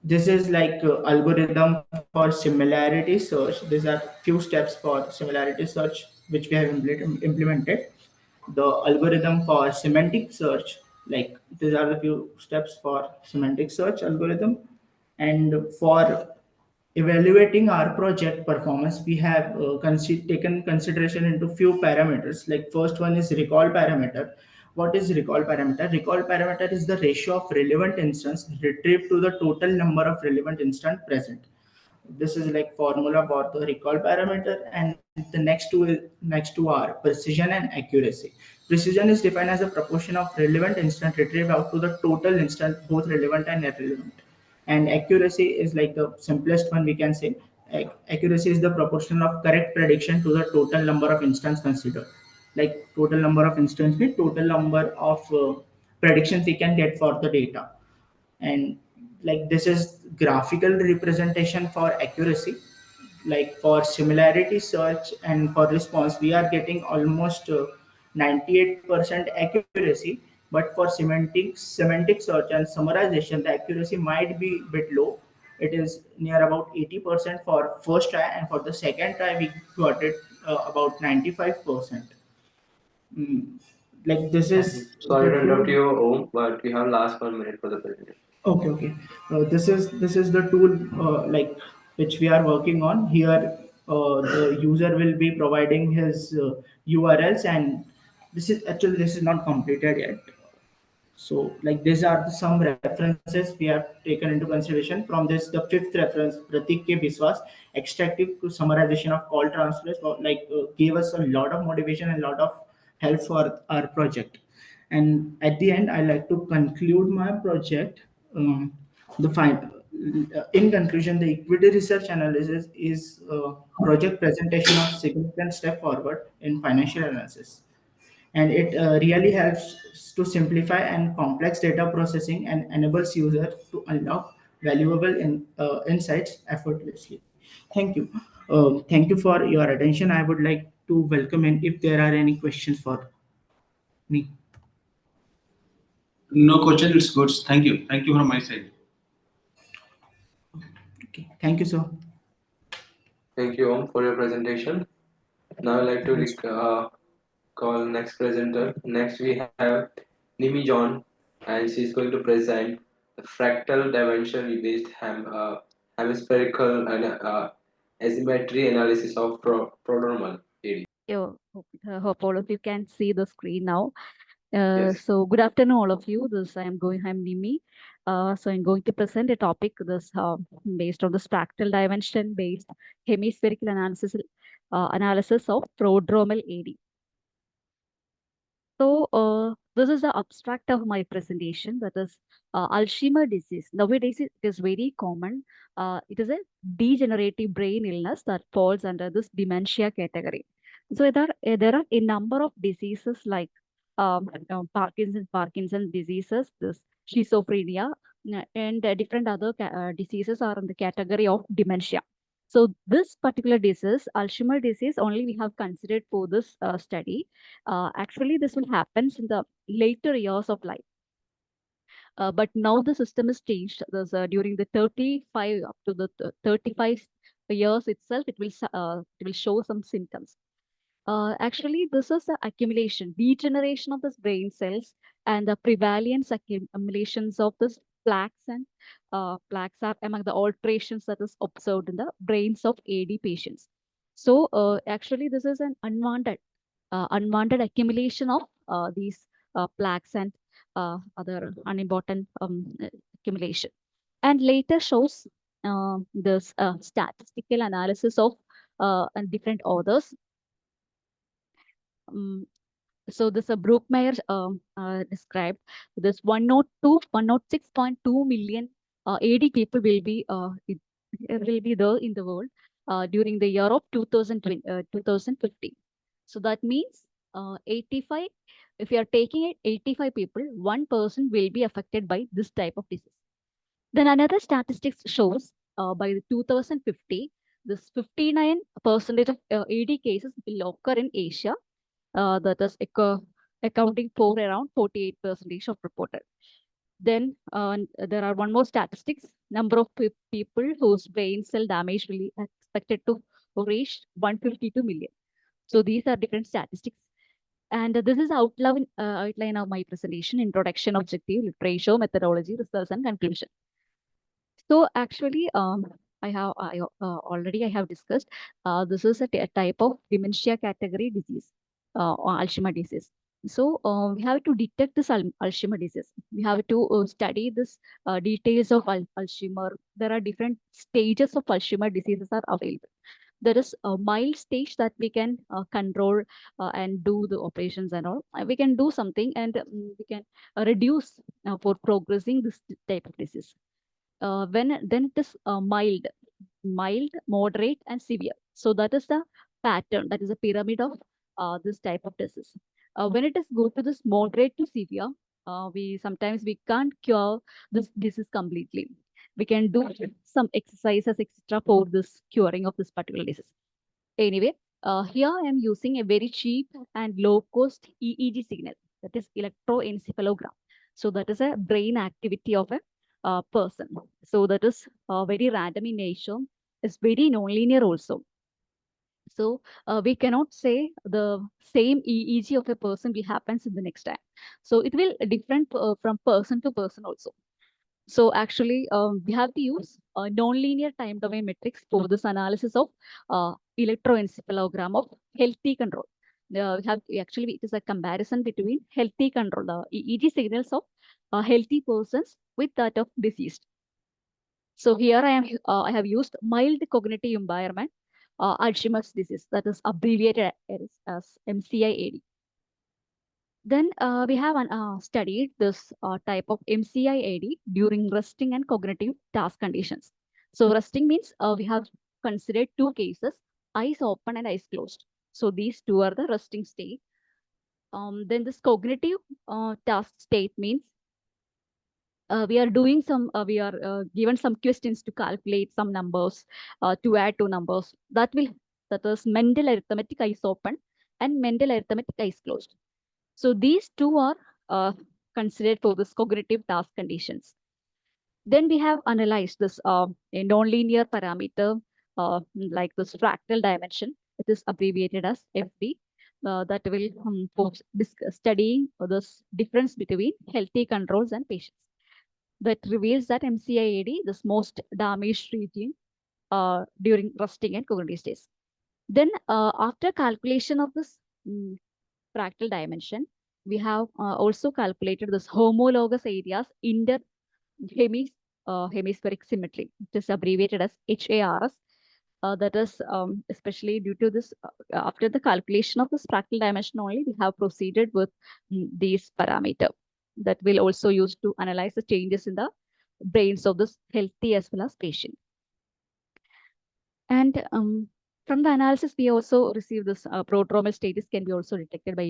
[SPEAKER 6] This is like algorithm for similarity search. These are few steps for similarity search which we have implemented. The algorithm for semantic search, like these are the few steps for semantic search algorithm. And for evaluating our project performance, we have taken consideration into few parameters. Like first one is recall parameter. What is recall parameter? Recall parameter is the ratio of relevant instance retrieved to the total number of relevant instance present. This is like formula for the recall parameter. And the next two are precision and accuracy. Precision is defined as a proportion of relevant instance retrieved out to the total instance, both relevant and irrelevant. And accuracy is like the simplest one we can say. Accuracy is the proportion of correct prediction to the total number of instance considered. Like total number of instance means total number of predictions we can get for the data. And like this is graphical representation for accuracy. Like for similarity search and for response, we are getting almost 98% accuracy. But for semantic search and summarization, the accuracy might be a bit low. It is near about 80% for first try, and for the second try we got it about 95%. Mm, like this is
[SPEAKER 1] Sorry
[SPEAKER 6] the
[SPEAKER 1] to interrupt
[SPEAKER 6] tool.
[SPEAKER 1] you, Om, but you have last 1 minute for the presentation.
[SPEAKER 6] Okay. This is the tool like which we are working on here. The user will be providing his URLs, and this is not completed yet. So like these are some references we have taken into consideration. From this, the fifth reference, Pratik K. Biswas, extractive to summarization of call transfers, gave us a lot of motivation and a lot of help for our project. And at the end, I like to conclude my project. The fine. In conclusion, the equity research analysis is a project presentation of significant step forward in financial analysis. and it really helps to simplify and complex data processing and enables user to unlock valuable insights effortlessly. Thank you. Thank you for your attention. I would like to welcome in if there are any questions for me.
[SPEAKER 2] No question, it's good. Thank you. Thank you from my side.
[SPEAKER 6] Okay. Thank you, sir.
[SPEAKER 1] Thank you, Om, for your presentation. Now I'd like to call next presenter. Next we have Nimi John, and she's going to present the fractal dimension based hemispherical and asymmetry analysis of prodromal area.
[SPEAKER 7] Hope all of you can see the screen now.
[SPEAKER 1] Yes.
[SPEAKER 7] So good afternoon, all of you. I'm Nimi. So I'm going to present a topic based on the fractal dimension based hemispherical analysis of prodromal AD. So this is the abstract of my presentation, that is Alzheimer's disease. Nowadays, it is very common. It is a degenerative brain illness that falls under this dementia category. So there are a number of diseases like Parkinson's diseases, this schizophrenia, and different other diseases are in the category of dementia. So this particular disease, Alzheimer's disease, only we have considered for this study. Actually, this will happen in the later years of life. But now the system is changed. During the 35 up to the 35 years itself, it will show some symptoms. Actually, this is the accumulation, degeneration of this brain cells, and the prevalence accumulations of this plaques and plaques are among the alterations that is observed in the brains of AD patients. So actually, this is an unwanted accumulation of these plaques and other unimportant accumulation. And later shows this statistical analysis of and different authors. So this Brookmeyer described this 106.2 million AD people will be there in the world during the year of 2050. So that means 85. If you are taking it 85 people, 1% will be affected by this type of disease. Then another statistics shows by the 2050, this 59% of AD cases will occur in Asia, that is accounting for around 48% of reported. Then there are one more statistics, number of people whose brain cell damage will be expected to reach 152 million. So these are different statistics. And this is outline of my presentation, introduction, objective, literature, methodology, results, and conclusion. So actually, I have discussed, this is a type of dementia category disease, or Alzheimer's disease. So we have to detect this Alzheimer's disease. We have to study this details of Alzheimer's. There are different stages of Alzheimer's diseases are available. There is a mild stage that we can control and do the operations and all. We can do something, and we can reduce for progressing this type of disease. Then it is mild, moderate, and severe. So that is the pattern. That is a pyramid of this type of disease. When it is go to this moderate to severe, sometimes we can't cure this disease completely. We can do some exercises, etc., for this curing of this particular disease. Anyway, here I am using a very cheap and low cost EEG signal, that is electroencephalogram. So that is a brain activity of a person. So that is very random in nature. It's very nonlinear also. So we cannot say the same EEG of a person will happens in the next time. So it will different from person to person also. So actually, we have to use nonlinear time domain metrics for this analysis of electroencephalogram of healthy control. It is a comparison between healthy control, the EEG signals of healthy persons with that of diseased. So here I have used mild cognitive impairment, Alzheimer's disease, that is abbreviated as MCIAD. Then we have studied this type of MCIAD during resting and cognitive task conditions. So resting means we have considered two cases, eyes open and eyes closed. So these two are the resting state. Then this cognitive task state means we are doing some, we are given some questions to calculate some numbers, to add two numbers. That is mental arithmetic eyes open and mental arithmetic eyes closed. So these two are considered for this cognitive task conditions. Then we have analyzed this a nonlinear parameter like this fractal dimension. It is abbreviated as FD. That will for studying this difference between healthy controls and patients. That reveals that MCIAD, this most damaged region during resting and cognitive states. Then after calculation of this fractal dimension, we have also calculated this homologous areas inter hemispheric symmetry, which is abbreviated as HARS. That is especially due to this, after the calculation of this fractal dimension only, we have proceeded with these parameter that will also use to analyze the changes in the brains of this healthy as well as patient. And from the analysis, we also receive this prodromal status can be also detected by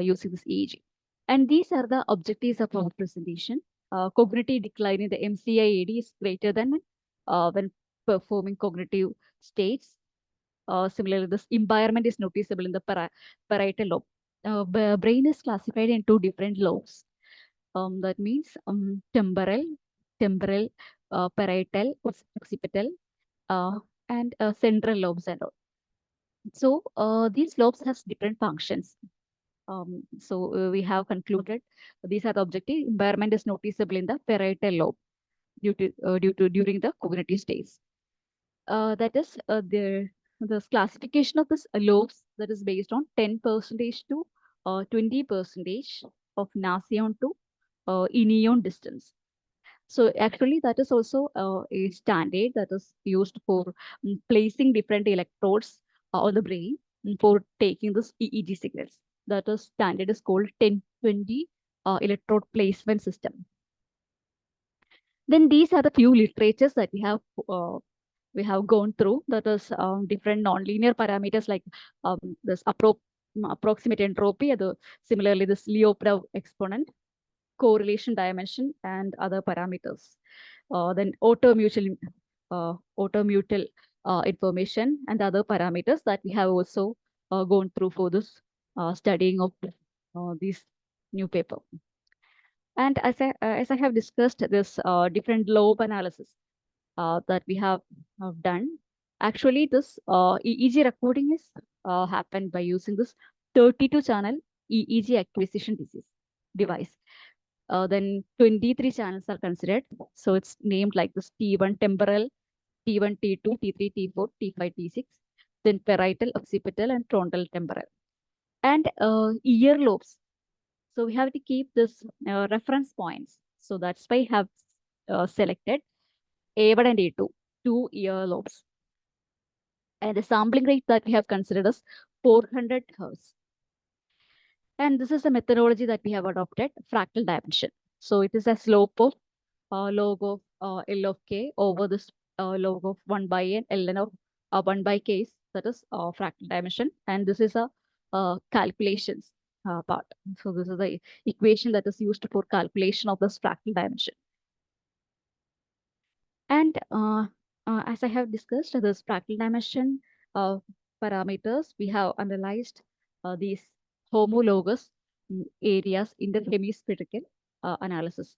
[SPEAKER 7] using this EEG. And these are the objectives of our presentation. Cognitive decline in the MCIAD is greater than when performing cognitive states. Similarly, this impairment is noticeable in the parietal lobe. Brain is classified in two different lobes. That means temporal, parietal, occipital, and central lobes and all. So these lobes has different functions. So we have concluded these are the objective. Impairment is noticeable in the parietal lobe due to during the cognitive stage. That is the classification of this lobes that is based on 10% to 20% of Nasion to Inion distance. So actually, that is also a standard that is used for placing different electrodes on the brain for taking this EEG signals. That is standard is called 1020 electrode placement system. Then these are the few literatures that we have gone through. That is different nonlinear parameters like this approximate entropy, similarly this Lioprov exponent, correlation dimension, and other parameters. Then automutual information and other parameters that we have also gone through for this studying of this new paper. And as I have discussed this different lobe analysis that we have done, actually this EEG recording is happened by using this 32 channel EEG acquisition device. Then 23 channels are considered. So it's named like this T1 temporal, T1, T2, T3, T4, T5, T6, then parietal, occipital, and frontal temporal. And ear lobes. So we have to keep this reference points. So that's why I have selected A1 and A2, two ear lobes. And the sampling rate that we have considered is 400 Hz. And this is the methodology that we have adopted, fractal dimension. So it is a slope of log of L of K over this log of 1 by N, ln of 1 by K, that is fractal dimension. And this is a calculations part. So this is the equation that is used for calculation of this fractal dimension. And as I have discussed, this fractal dimension parameters, we have analyzed these homologous areas in the hemispherical analysis.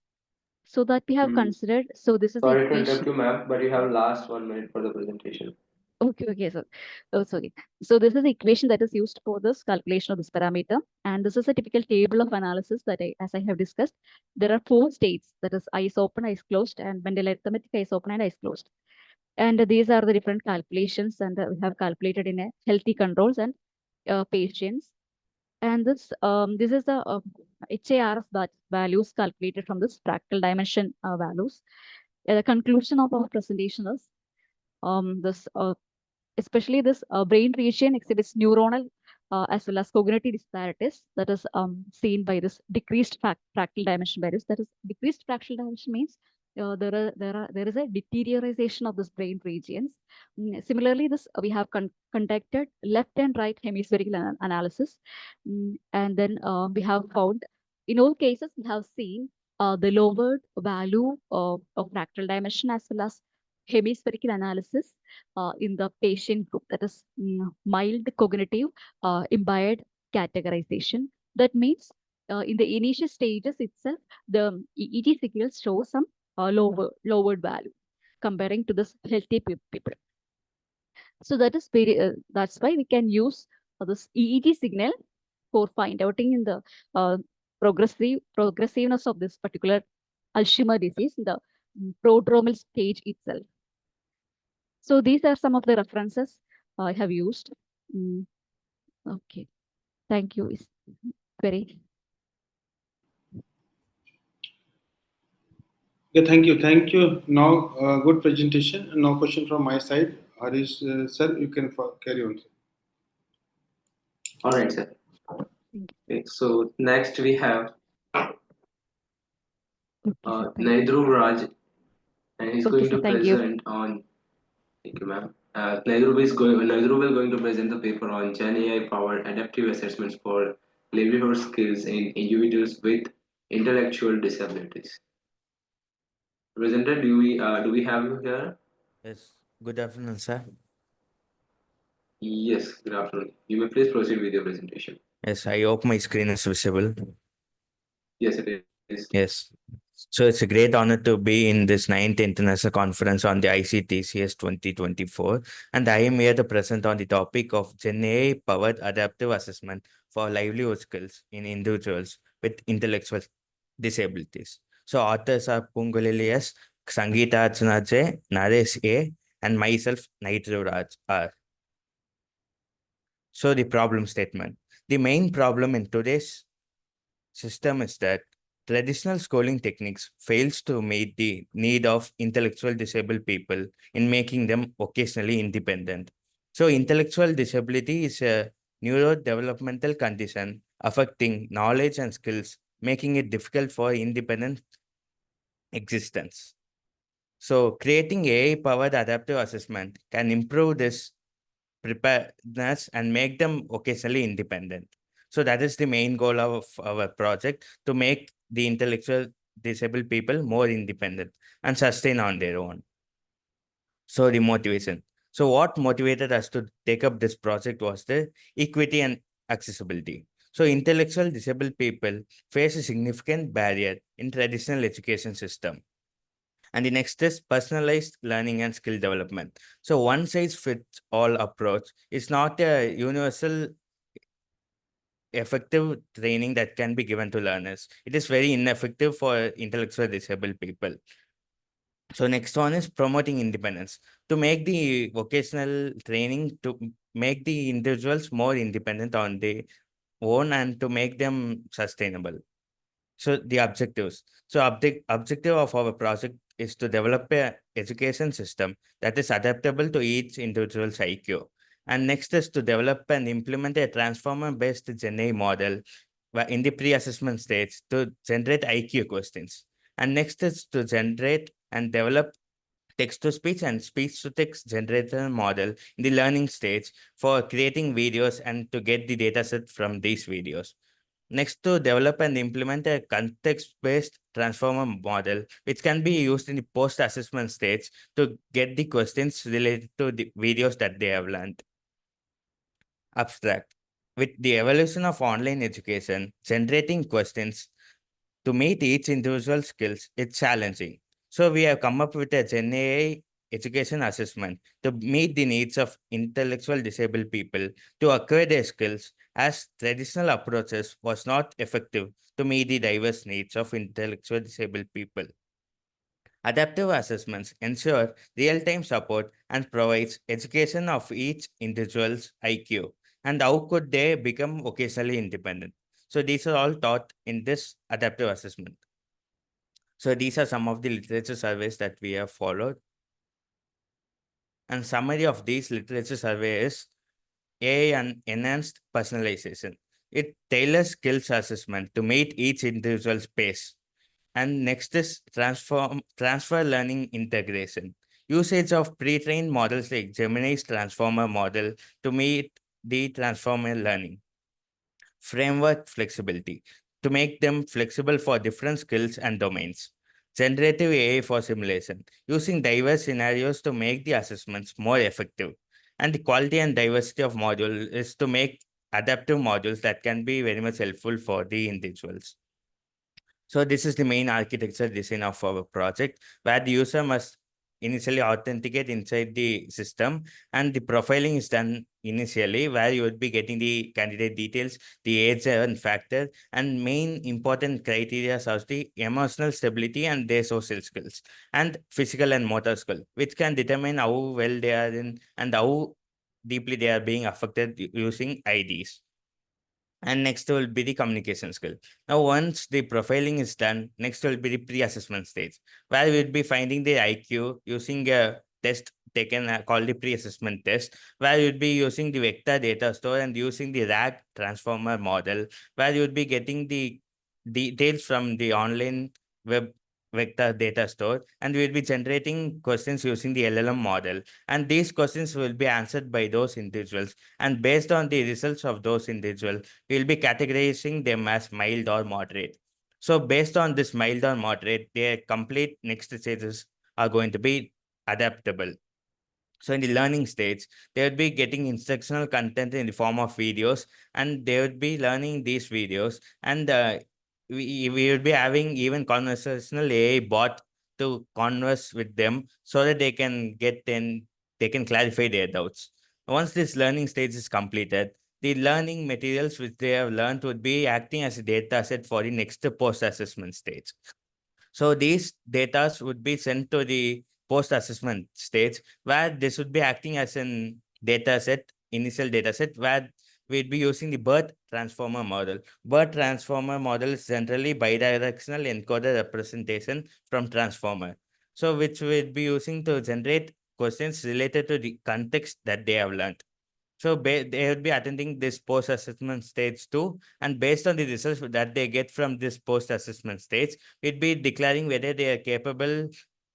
[SPEAKER 7] So that we have considered. So this is
[SPEAKER 1] Sorry
[SPEAKER 7] the
[SPEAKER 1] to interrupt you,
[SPEAKER 7] equation.
[SPEAKER 1] ma'am, but you have last 1 minute for the presentation.
[SPEAKER 7] Okay, so sorry. So this is the equation that is used for this calculation of this parameter. And this is a typical table of analysis that as I have discussed, there are 4 states, that is eyes open, eyes closed, and mental arithmetic, eyes open and eyes closed. And these are the different calculations, and we have calculated in a healthy controls and patients. And this is the HARS values calculated from this fractal dimension values. The conclusion of our presentation is this especially this brain region exhibits neuronal as well as cognitive disparities that is seen by this decreased fractal dimension values. That is decreased fractal dimension means there is a deterioration of this brain regions. Similarly, this we have conducted left and right hemispherical analysis, and then we have found in all cases we have seen the lowered value of fractal dimension as well as hemispherical analysis in the patient group, that is mild cognitive impaired categorization. That means in the initial stages itself, the EEG signals show some lowered value comparing to this healthy people. So that is very that's why we can use this EEG signal for find outing in the progressiveness of this particular Alzheimer disease in the prodromal stage itself. So these are some of the references I have used. Okay, thank you. It's very
[SPEAKER 2] Yeah, thank you. Now, good presentation. Now, question from my side. Harish, sir, you can carry on.
[SPEAKER 1] All right, sir. Okay, so next we have Naidru Raj, and he's going
[SPEAKER 7] sir,
[SPEAKER 1] to
[SPEAKER 7] thank you.
[SPEAKER 1] present on. Thank you, ma'am. Naidru will going to present the paper on Gen AI powered adaptive assessments for livelihood skills in individuals with intellectual disabilities. Presenter, do we have you here?
[SPEAKER 8] Yes, good afternoon, sir.
[SPEAKER 1] Yes, good afternoon. You may please proceed with your presentation.
[SPEAKER 8] Yes, I hope my screen is visible.
[SPEAKER 1] Yes, it is.
[SPEAKER 8] Yes. So it's a great honor to be in this 9th International Conference on the ICTCS 2024. And I am here to present on the topic of Gen AI powered adaptive assessment for livelihood skills in individuals with intellectual disabilities. So authors are Pungulili S, Sangeeta Archana J, Naresh A, and myself, Naitru Raj R. So the problem statement. The main problem in today's system is that traditional schooling techniques fails to meet the need of intellectual disabled people in making them occasionally independent. So intellectual disability is a neurodevelopmental condition affecting knowledge and skills, making it difficult for independent existence. So creating AI-powered adaptive assessment can improve this preparedness and make them occasionally independent. So that is the main goal of our project, to make the intellectual disabled people more independent and sustain on their own. So the motivation. So what motivated us to take up this project was the equity and accessibility. So intellectual disabled people face a significant barrier in traditional education system. And the next is personalized learning and skill development. So one size fits all approach is not a universal effective training that can be given to learners. It is very ineffective for intellectual disabled people. So next one is promoting independence. To make the vocational training to make the individuals more independent on their own and to make them sustainable. So the objectives. So objective of our project is to develop a education system that is adaptable to each individual's IQ. And next is to develop and implement a transformer-based Gen AI model in the pre-assessment stage to generate IQ questions. And next is to generate and develop text-to-speech and speech-to-text generator model in the learning stage for creating videos and to get the dataset from these videos. Next, to develop and implement a context-based transformer model, which can be used in the post-assessment stage to get the questions related to the videos that they have learned. Abstract. With the evolution of online education, generating questions to meet each individual skills is challenging. So we have come up with a Gen AI education assessment to meet the needs of intellectual disabled people to acquire their skills, as traditional approaches was not effective to meet the diverse needs of intellectual disabled people. Adaptive assessments ensure real-time support and provides education of each individual's IQ and how could they become occasionally independent. So these are all taught in this adaptive assessment. So these are some of the literature surveys that we have followed. And summary of these literature survey is AI and enhanced personalization. It tailors skills assessment to meet each individual's pace. And next is transfer learning integration. Usage of pre-trained models like Gemini's transformer model to meet the transformer learning. Framework flexibility to make them flexible for different skills and domains. Generative AI for simulation, using diverse scenarios to make the assessments more effective. And the quality and diversity of module is to make adaptive modules that can be very much helpful for the individuals. So this is the main architecture design of our project, where the user must initially authenticate inside the system, and the profiling is done initially, where you would be getting the candidate details, the age and factor, and main important criteria are the emotional stability and their social skills, and physical and motor skill, which can determine how well they are in and how deeply they are being affected using IDs. And next will be the communication skill. Now, once the profiling is done, next will be the pre-assessment stage, where we'll be finding the IQ using a test taken called the pre-assessment test, where you'll be using the vector data store and using the RAG transformer model, where you'll be getting the details from the online web vector data store, and we'll be generating questions using the LLM model, and these questions will be answered by those individuals, and based on the results of those individuals, we'll be categorizing them as mild or moderate. So based on this mild or moderate, their complete next stages are going to be adaptable. So in the learning stage, they would be getting instructional content in the form of videos, and they would be learning these videos, and we would be having even conversational AI bot to converse with them so that they can clarify their doubts. Once this learning stage is completed, the learning materials which they have learned would be acting as a data set for the next post-assessment stage. So these data would be sent to the post-assessment stage, where this would be acting as an data set, initial data set, where we'd be using the BERT transformer model. BERT transformer model is generally bidirectional encoder representation from transformer. So which we'd be using to generate questions related to the context that they have learned. So they will be attending this post-assessment stage too, and based on the results that they get from this post-assessment stage, we'd be declaring whether they are capable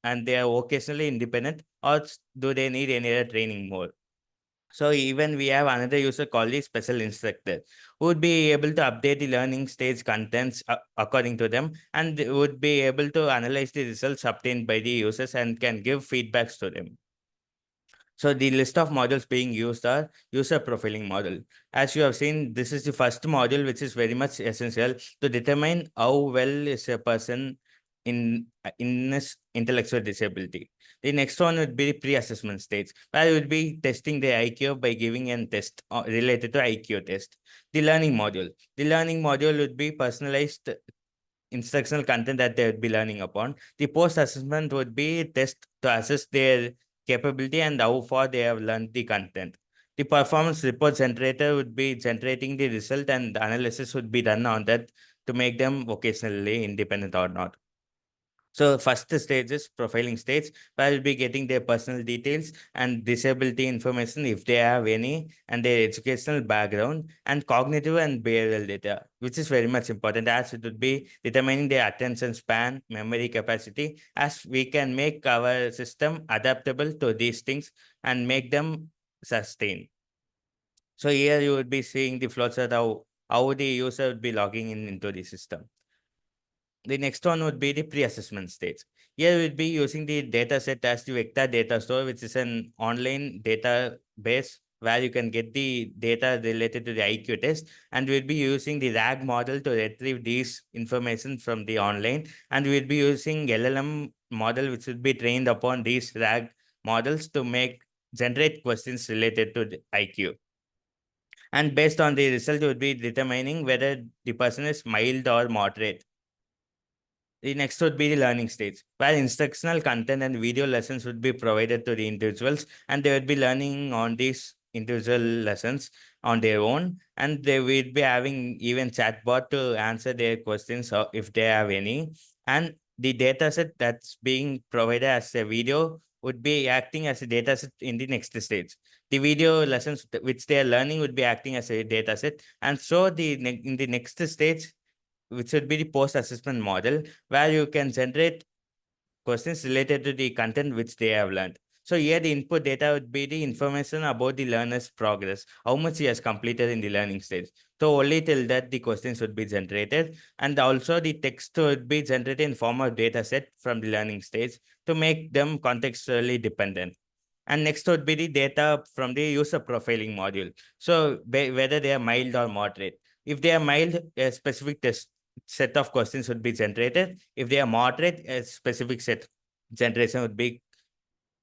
[SPEAKER 8] and they are vocationally independent, or do they need any other training more. So even we have another user called the special instructor, who would be able to update the learning stage contents according to them, and would be able to analyze the results obtained by the users and can give feedbacks to them. So the list of modules being used are user profiling model. As you have seen, this is the first module which is very much essential to determine how well is a person in this intellectual disability. The next one would be the pre-assessment stage, where you would be testing the IQ by giving a test related to IQ test. The learning module. The learning module would be personalized instructional content that they would be learning upon. The post assessment would be test to assess their capability and how far they have learned the content. The performance report generator would be generating the result, and the analysis would be done on that to make them vocationally independent or not. So first stage is profiling stage, where we'll be getting their personal details and disability information if they have any, and their educational background and cognitive and behavioral data, which is very much important, as it would be determining their attention span, memory capacity, as we can make our system adaptable to these things and make them sustain. So here you would be seeing the flowchart how the user would be logging in into the system. The next one would be the pre-assessment stage. Here we'll be using the data set as the vector data store, which is an online database where you can get the data related to the IQ test. And we'll be using the RAG model to retrieve these information from the online. And we'll be using LLM model, which will be trained upon these RAG models to generate questions related to the IQ. And based on the result, you would be determining whether the person is mild or moderate. The next would be the learning stage, where instructional content and video lessons would be provided to the individuals, and they would be learning on these individual lessons on their own, and they would be having even chatbot to answer their questions if they have any. And the data set that's being provided as a video would be acting as a data set in the next stage. The video lessons which they are learning would be acting as a data set, and so in the next stage, which would be the post-assessment model, where you can generate questions related to the content which they have learned. So here the input data would be the information about the learner's progress, how much he has completed in the learning stage. So only till that the questions would be generated, and also the text would be generated in form of data set from the learning stage to make them contextually dependent. And next would be the data from the user profiling module. So whether they are mild or moderate. If they are mild, a specific test set of questions would be generated. If they are moderate, a specific set generation would be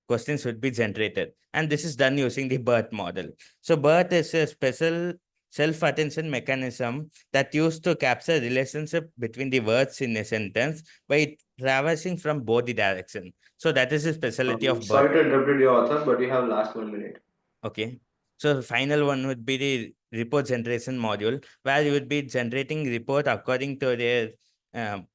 [SPEAKER 8] questions would be generated. And this is done using the BERT model. So BERT is a special self-attention mechanism that used to capture relationship between the words in a sentence by traversing from both the direction. So that is the specialty of
[SPEAKER 1] Sorry
[SPEAKER 8] BERT.
[SPEAKER 1] to interrupt your author, but you have last 1 minute.
[SPEAKER 8] Okay. So the final one would be the report generation module, where you would be generating report according to their um,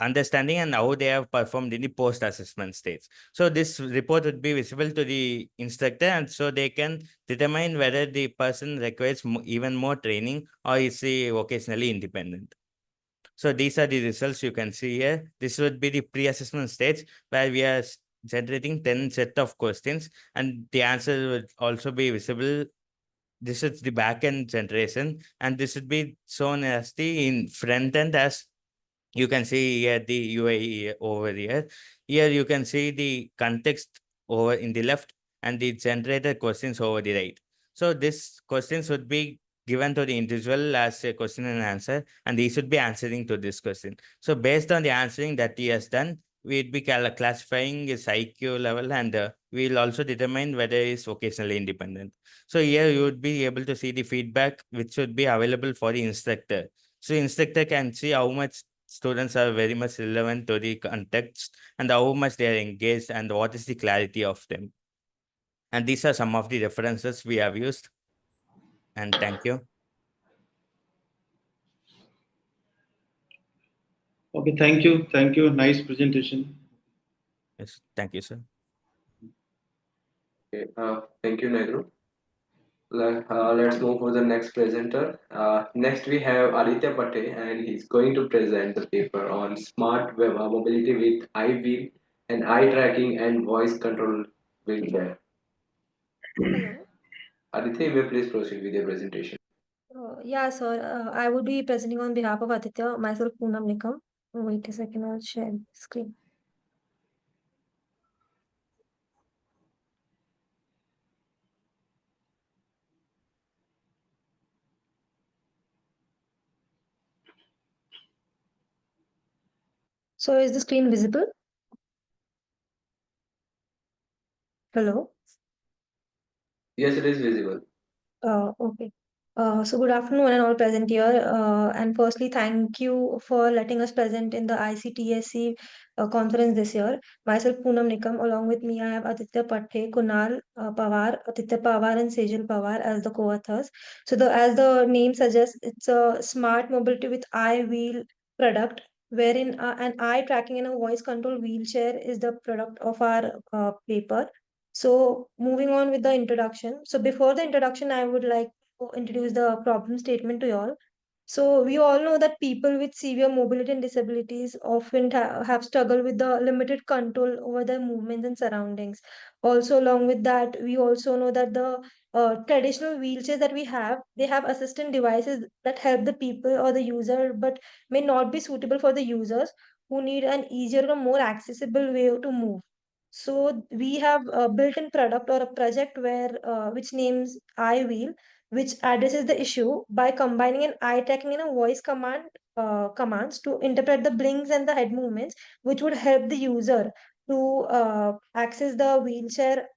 [SPEAKER 8] understanding and how they have performed in the post-assessment stage. So this report would be visible to the instructor, and so they can determine whether the person requires even more training or is he vocationally independent. So these are the results you can see here. This would be the pre-assessment stage where we are generating 10 set of questions, and the answer would also be visible. This is the back-end generation, and this would be shown as the in front end as you can see here the UAE over here. Here you can see the context over in the left and the generated questions over the right. So this questions would be given to the individual as a question and answer, and he should be answering to this question. So based on the answering that he has done, we'd be classifying his IQ level, and we'll also determine whether he is vocationally independent. So here you would be able to see the feedback which should be available for the instructor. So instructor can see how much students are very much relevant to the context and how much they are engaged and what is the clarity of them. And these are some of the references we have used. And thank you.
[SPEAKER 2] Okay, thank you. Thank you. Nice presentation.
[SPEAKER 8] Yes, thank you, sir.
[SPEAKER 1] Okay, thank you, Nedru. Let's move for the next presenter. Next, we have Aditya Pate, and he's going to present the paper on smart web mobility with eye wheel and eye tracking and voice control wheelchair.
[SPEAKER 9] Hello.
[SPEAKER 1] Aditya, you may please proceed with your presentation.
[SPEAKER 9] Yeah, sir. I would be presenting on behalf of Aditya, myself, Poonam Nikam. Wait a second, I'll share the screen. So is the screen visible? Hello?
[SPEAKER 1] Yes, it is visible.
[SPEAKER 9] Okay. So good afternoon and all present here. And firstly, thank you for letting us present in the ICTSC conference this year. Myself, Poonam Nikam, along with me, I have Aditya Pathe, Kunal Pawar, Aditya Pawar, and Sejal Pawar as the co-authors. So as the name suggests, it's a smart mobility with eye wheel product, wherein an eye tracking and a voice control wheelchair is the product of our paper. So moving on with the introduction. So before the introduction, I would like to introduce the problem statement to you all. So we all know that people with severe mobility and disabilities often have struggled with the limited control over their movements and surroundings. Also, along with that, we also know that the traditional wheelchairs that we have, they have assistant devices that help the people or the user, but may not be suitable for the users who need an easier or more accessible way to move. So we have a built-in product or a project where which names iWheel, which addresses the issue by combining an eye tracking and a voice commands to interpret the blinks and the head movements, which would help the user to access the wheelchair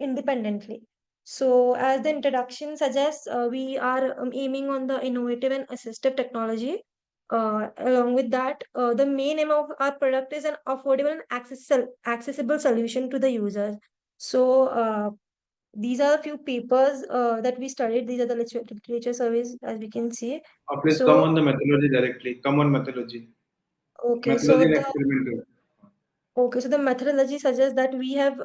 [SPEAKER 9] independently. So, as the introduction suggests, we are aiming on the innovative and assistive technology. Along with that, the main aim of our product is an affordable and accessible solution to the users. So, these are a few papers that we studied. These are the literature surveys, as we can see.
[SPEAKER 2] Please come
[SPEAKER 9] So,
[SPEAKER 2] on the methodology directly. Come on methodology.
[SPEAKER 9] okay, so
[SPEAKER 2] Methodology and
[SPEAKER 9] the
[SPEAKER 2] experimental.
[SPEAKER 9] Okay, so the methodology suggests that we have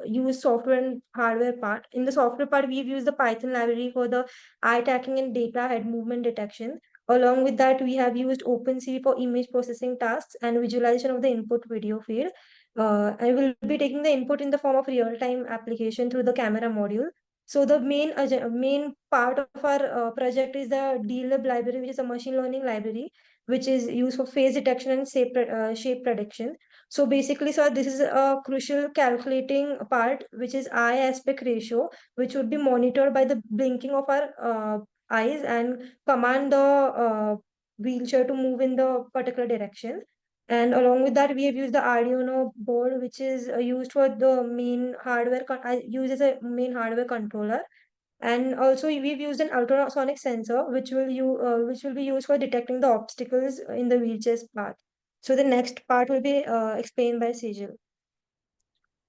[SPEAKER 9] used software and hardware part. In the software part, we've used the Python library for the eye tracking and data head movement detection. Along with that, we have used OpenCV for image processing tasks and visualization of the input video feed. I will be taking the input in the form of real-time application through the camera module. So the main part of our project is the DLib library, which is a machine learning library, which is used for phase detection and shape prediction. So basically, sir, this is a crucial calculating part, which is eye aspect ratio, which would be monitored by the blinking of our eyes and command the wheelchair to move in the particular direction. And along with that, we have used the Arduino board, which is used for the main hardware, used as a main hardware controller. And also, we've used an ultrasonic sensor, which will be used for detecting the obstacles in the wheelchair's path. So the next part will be explained by Sejal.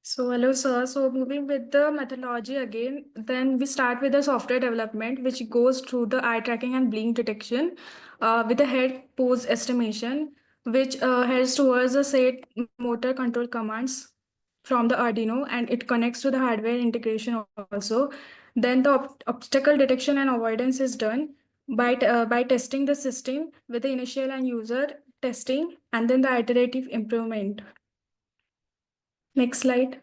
[SPEAKER 10] So hello sir, so moving with the methodology again, then we start with the software development which goes through the eye tracking and blink detection with the head pose estimation which heads towards the set motor control commands from the Arduino and it connects to the hardware integration also. Then the obstacle detection and avoidance is done by testing the system with the initial and user testing and then the iterative improvement. Next slide.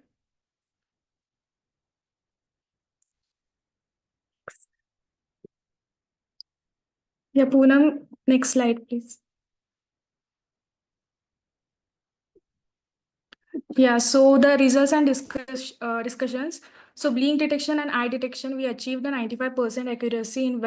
[SPEAKER 10] Yeah, Poonam, next slide, please. Yeah, so the results and discussions. So blink detection and eye detection, we achieved a 95% accuracy in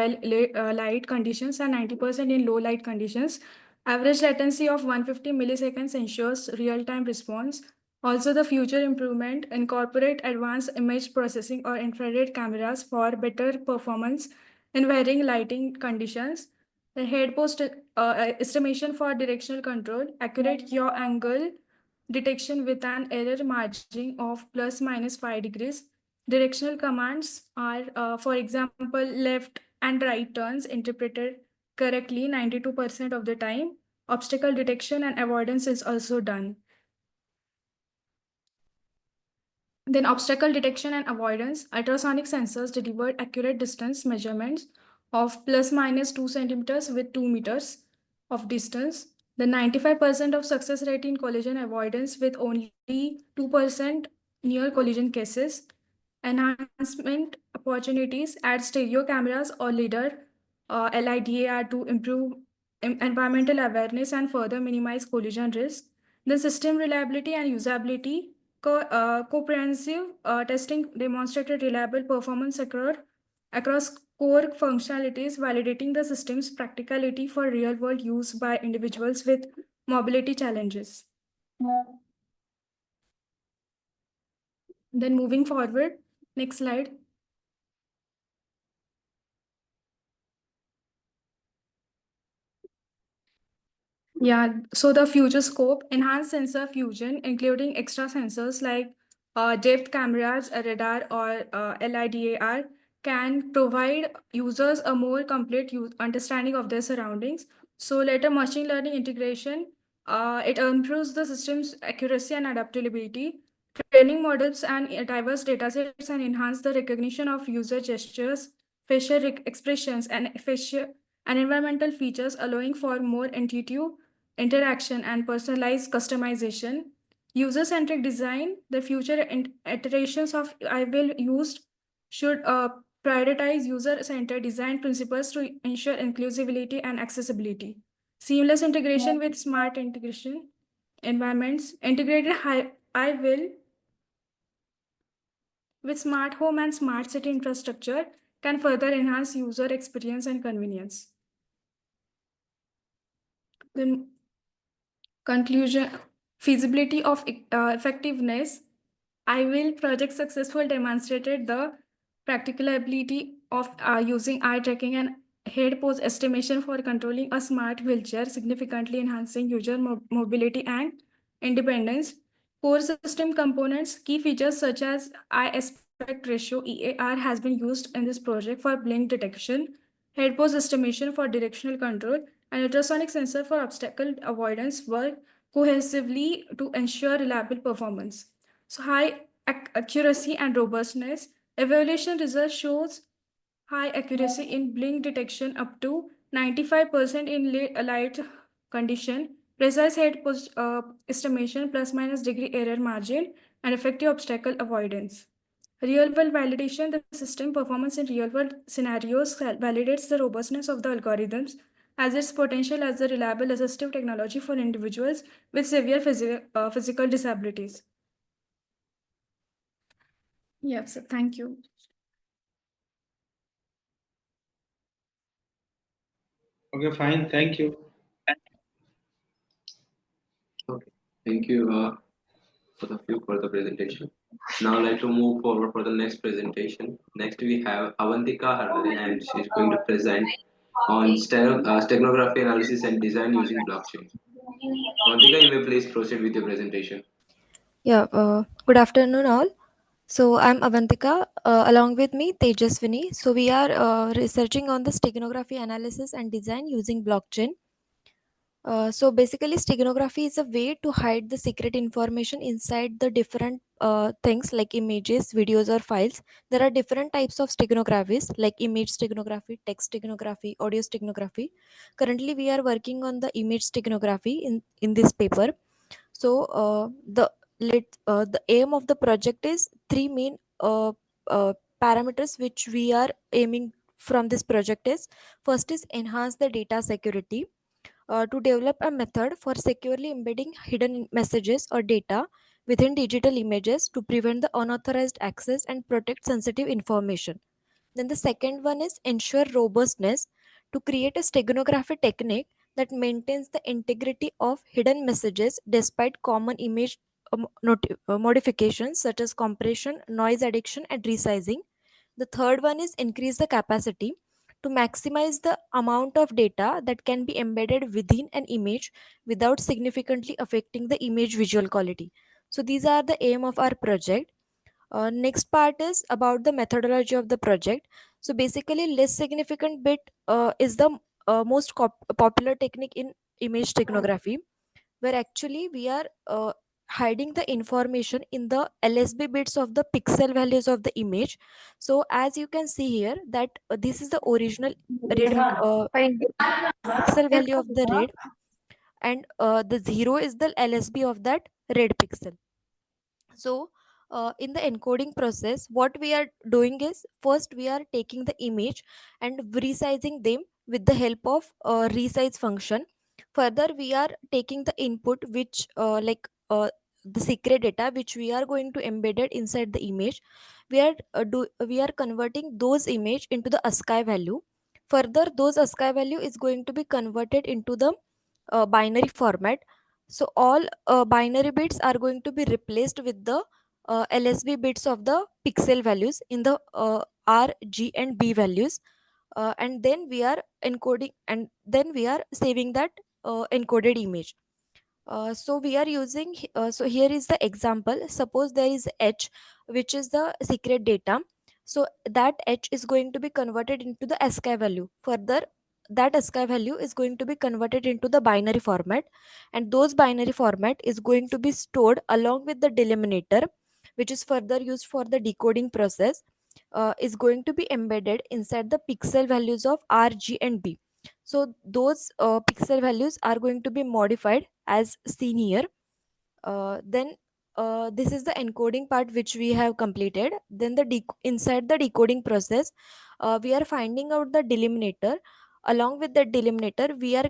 [SPEAKER 10] light conditions and 90% in low light conditions. Average latency of 150 milliseconds ensures real-time response. Also, the future improvement incorporate advanced image processing or infrared cameras for better performance in varying lighting conditions. The head post estimation for directional control, accurate yaw angle detection with an error margin of plus minus 5 degrees. Directional commands are, for example, left and right turns interpreted correctly 92% of the time. Obstacle detection and avoidance is also done. Then obstacle detection and avoidance, ultrasonic sensors delivered accurate distance measurements of plus minus 2 centimeters with 2 meters of distance. The 95% of success rate in collision avoidance with only 2% near collision cases. Enhancement opportunities, add stereo cameras or LIDAR, LIDAR to improve environmental awareness and further minimize collision risk. The system reliability and usability, comprehensive testing demonstrated reliable performance across core functionalities, validating the system's practicality for real-world use by individuals with mobility challenges. Then moving forward, next slide. Yeah, so the future scope, enhanced sensor fusion, including extra sensors like depth cameras, a radar, or LIDAR, can provide users a more complete understanding of their surroundings. So later machine learning integration, it improves the system's accuracy and adaptability. Training models and diverse datasets and enhance the recognition of user gestures, facial expressions, and environmental features, allowing for more intuitive interaction and personalized customization. User-centric design, the future iterations of I will used should prioritize user-centered design principles to ensure inclusivity and accessibility. Seamless integration with smart integration environments, integrated I will with smart home and smart city infrastructure can further enhance user experience and convenience. Then conclusion, feasibility of effectiveness. I will project successful demonstrated the practicability of using eye tracking and head pose estimation for controlling a smart wheelchair, significantly enhancing user mobility and independence. Core system components, key features such as eye aspect ratio EAR has been used in this project for blink detection, head pose estimation for directional control, and ultrasonic sensor for obstacle avoidance work cohesively to ensure reliable performance. So high accuracy and robustness. Evaluation results shows high accuracy in blink detection up to 95% in light condition, precise estimation plus minus degree error margin, and effective obstacle avoidance. Real world validation, the system performance in real world scenarios validates the robustness of the algorithms as its potential as a reliable assistive technology for individuals with severe physical disabilities. Yes, thank you.
[SPEAKER 2] Okay, fine. Thank you.
[SPEAKER 1] Okay, thank you for the presentation. Now I'd like to move forward for the next presentation. Next we have Avantika Harale, and she's going to present on steganography analysis and design using blockchain. Avantika, you may please proceed with your presentation.
[SPEAKER 9] Yeah, good afternoon, all. So, I'm Avantika, along with me, Tejaswini. So, we are researching on the steganography analysis and design using blockchain. So basically, steganography is a way to hide the secret information inside the different things like images, videos, or files. There are different types of steganographies like image steganography, text steganography, audio steganography. Currently, we are working on the image steganography in this paper. So the aim of the project is three main parameters which we are aiming from this project is first is enhance the data security, to develop a method for securely embedding hidden messages or data within digital images to prevent the unauthorized access and protect sensitive information. Then the second one is ensure robustness, to create a steganography technique that maintains the integrity of hidden messages despite common image modifications such as compression, noise addiction, and resizing. The third one is increase the capacity, to maximize the amount of data that can be embedded within an image without significantly affecting the image visual quality. So these are the aim of our project. Next part is about the methodology of the project. So basically, less significant bit is the most popular technique in image steganography, where actually we are hiding the information in the LSB bits of the pixel values of the image. So as you can see here that this is the original red pixel value of the red, and the 0 is the LSB of that red pixel. So in the encoding process, what we are doing is first we are taking the image and resizing them with the help of resize function. Further, we are taking the input which the secret data which we are going to embed it inside the image. We are converting those image into the ASCII value. Further, those ASCII value is going to be converted into the binary format. So all binary bits are going to be replaced with the LSB bits of the pixel values in the R, G, and B values, and then we are encoding and then we are saving that encoded image. So we are using so here is the example. Suppose there is H, which is the secret data. So that H is going to be converted into the ASCII value. Further, that ASCII value is going to be converted into the binary format, and those binary format is going to be stored along with the delimiter, which is further used for the decoding process, is going to be embedded inside the pixel values of R, G, and B. So those pixel values are going to be modified as seen here. Then this is the encoding part which we have completed. Then inside the decoding process, we are finding out the delimiter. Along with the delimiter, we are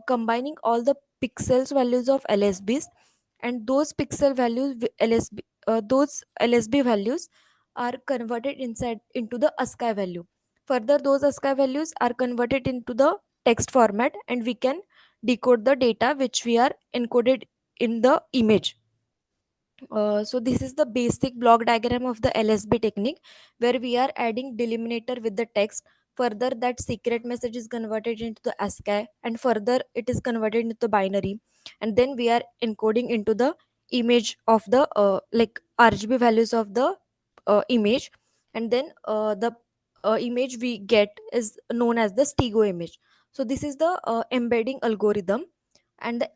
[SPEAKER 9] combining all the pixels values of LSBs, and those pixel values those LSB values are converted inside into the ASCII value. Further, those ASCII values are converted into the text format, and we can decode the data which we are encoded in the image. So this is the basic block diagram of the LSB technique, where we are adding delimiter with the text. Further, that secret message is converted into the ASCII, and further it is converted into binary, and then we are encoding into the image of the RGB values of the image, and then the image we get is known as the stego image. So this is the embedding algorithm, and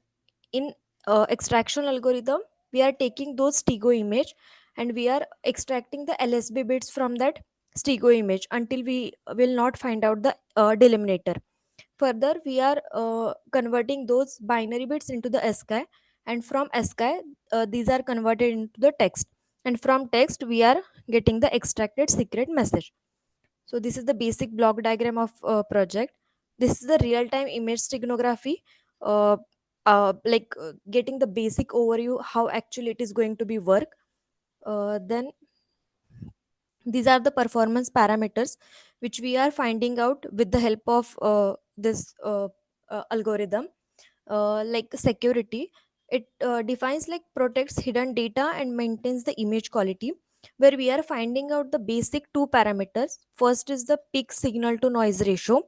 [SPEAKER 9] in extraction algorithm, we are taking those stego image and we are extracting the LSB bits from that stego image until we will not find out the delimiter.
[SPEAKER 11] Further, we are converting those binary bits into the ASCII, and from ASCII, these are converted into the text. And from text, we are getting the extracted secret message. So this is the basic block diagram of project. This is the real-time image steganography, getting the basic overview how actually it is going to be work. Then these are the performance parameters which we are finding out with the help of this algorithm. Like security, it defines like protects hidden data and maintains the image quality, where we are finding out the basic two parameters. First is the peak signal to noise ratio.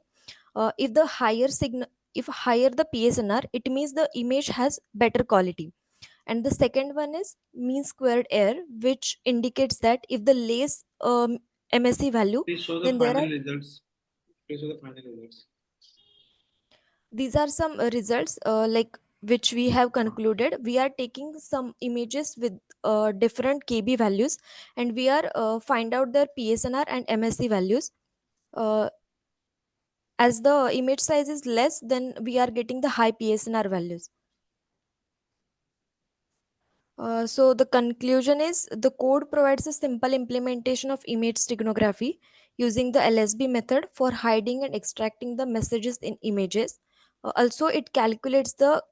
[SPEAKER 11] If the higher signal, if higher the PSNR, it means the image has better quality. And the second one is mean squared error, which indicates that if the less MSE value,
[SPEAKER 2] Please show the
[SPEAKER 11] then there
[SPEAKER 2] final
[SPEAKER 11] are
[SPEAKER 2] results. Please show the final results.
[SPEAKER 11] these are some results like which we have concluded. We are taking some images with different KB values, and we are find out their PSNR and MSE values. uh, as the image size is less, then we are getting the high PSNR values. So the conclusion is the code provides a simple implementation of image steganography using the LSB method for hiding and extracting the messages in images. Also, it calculates the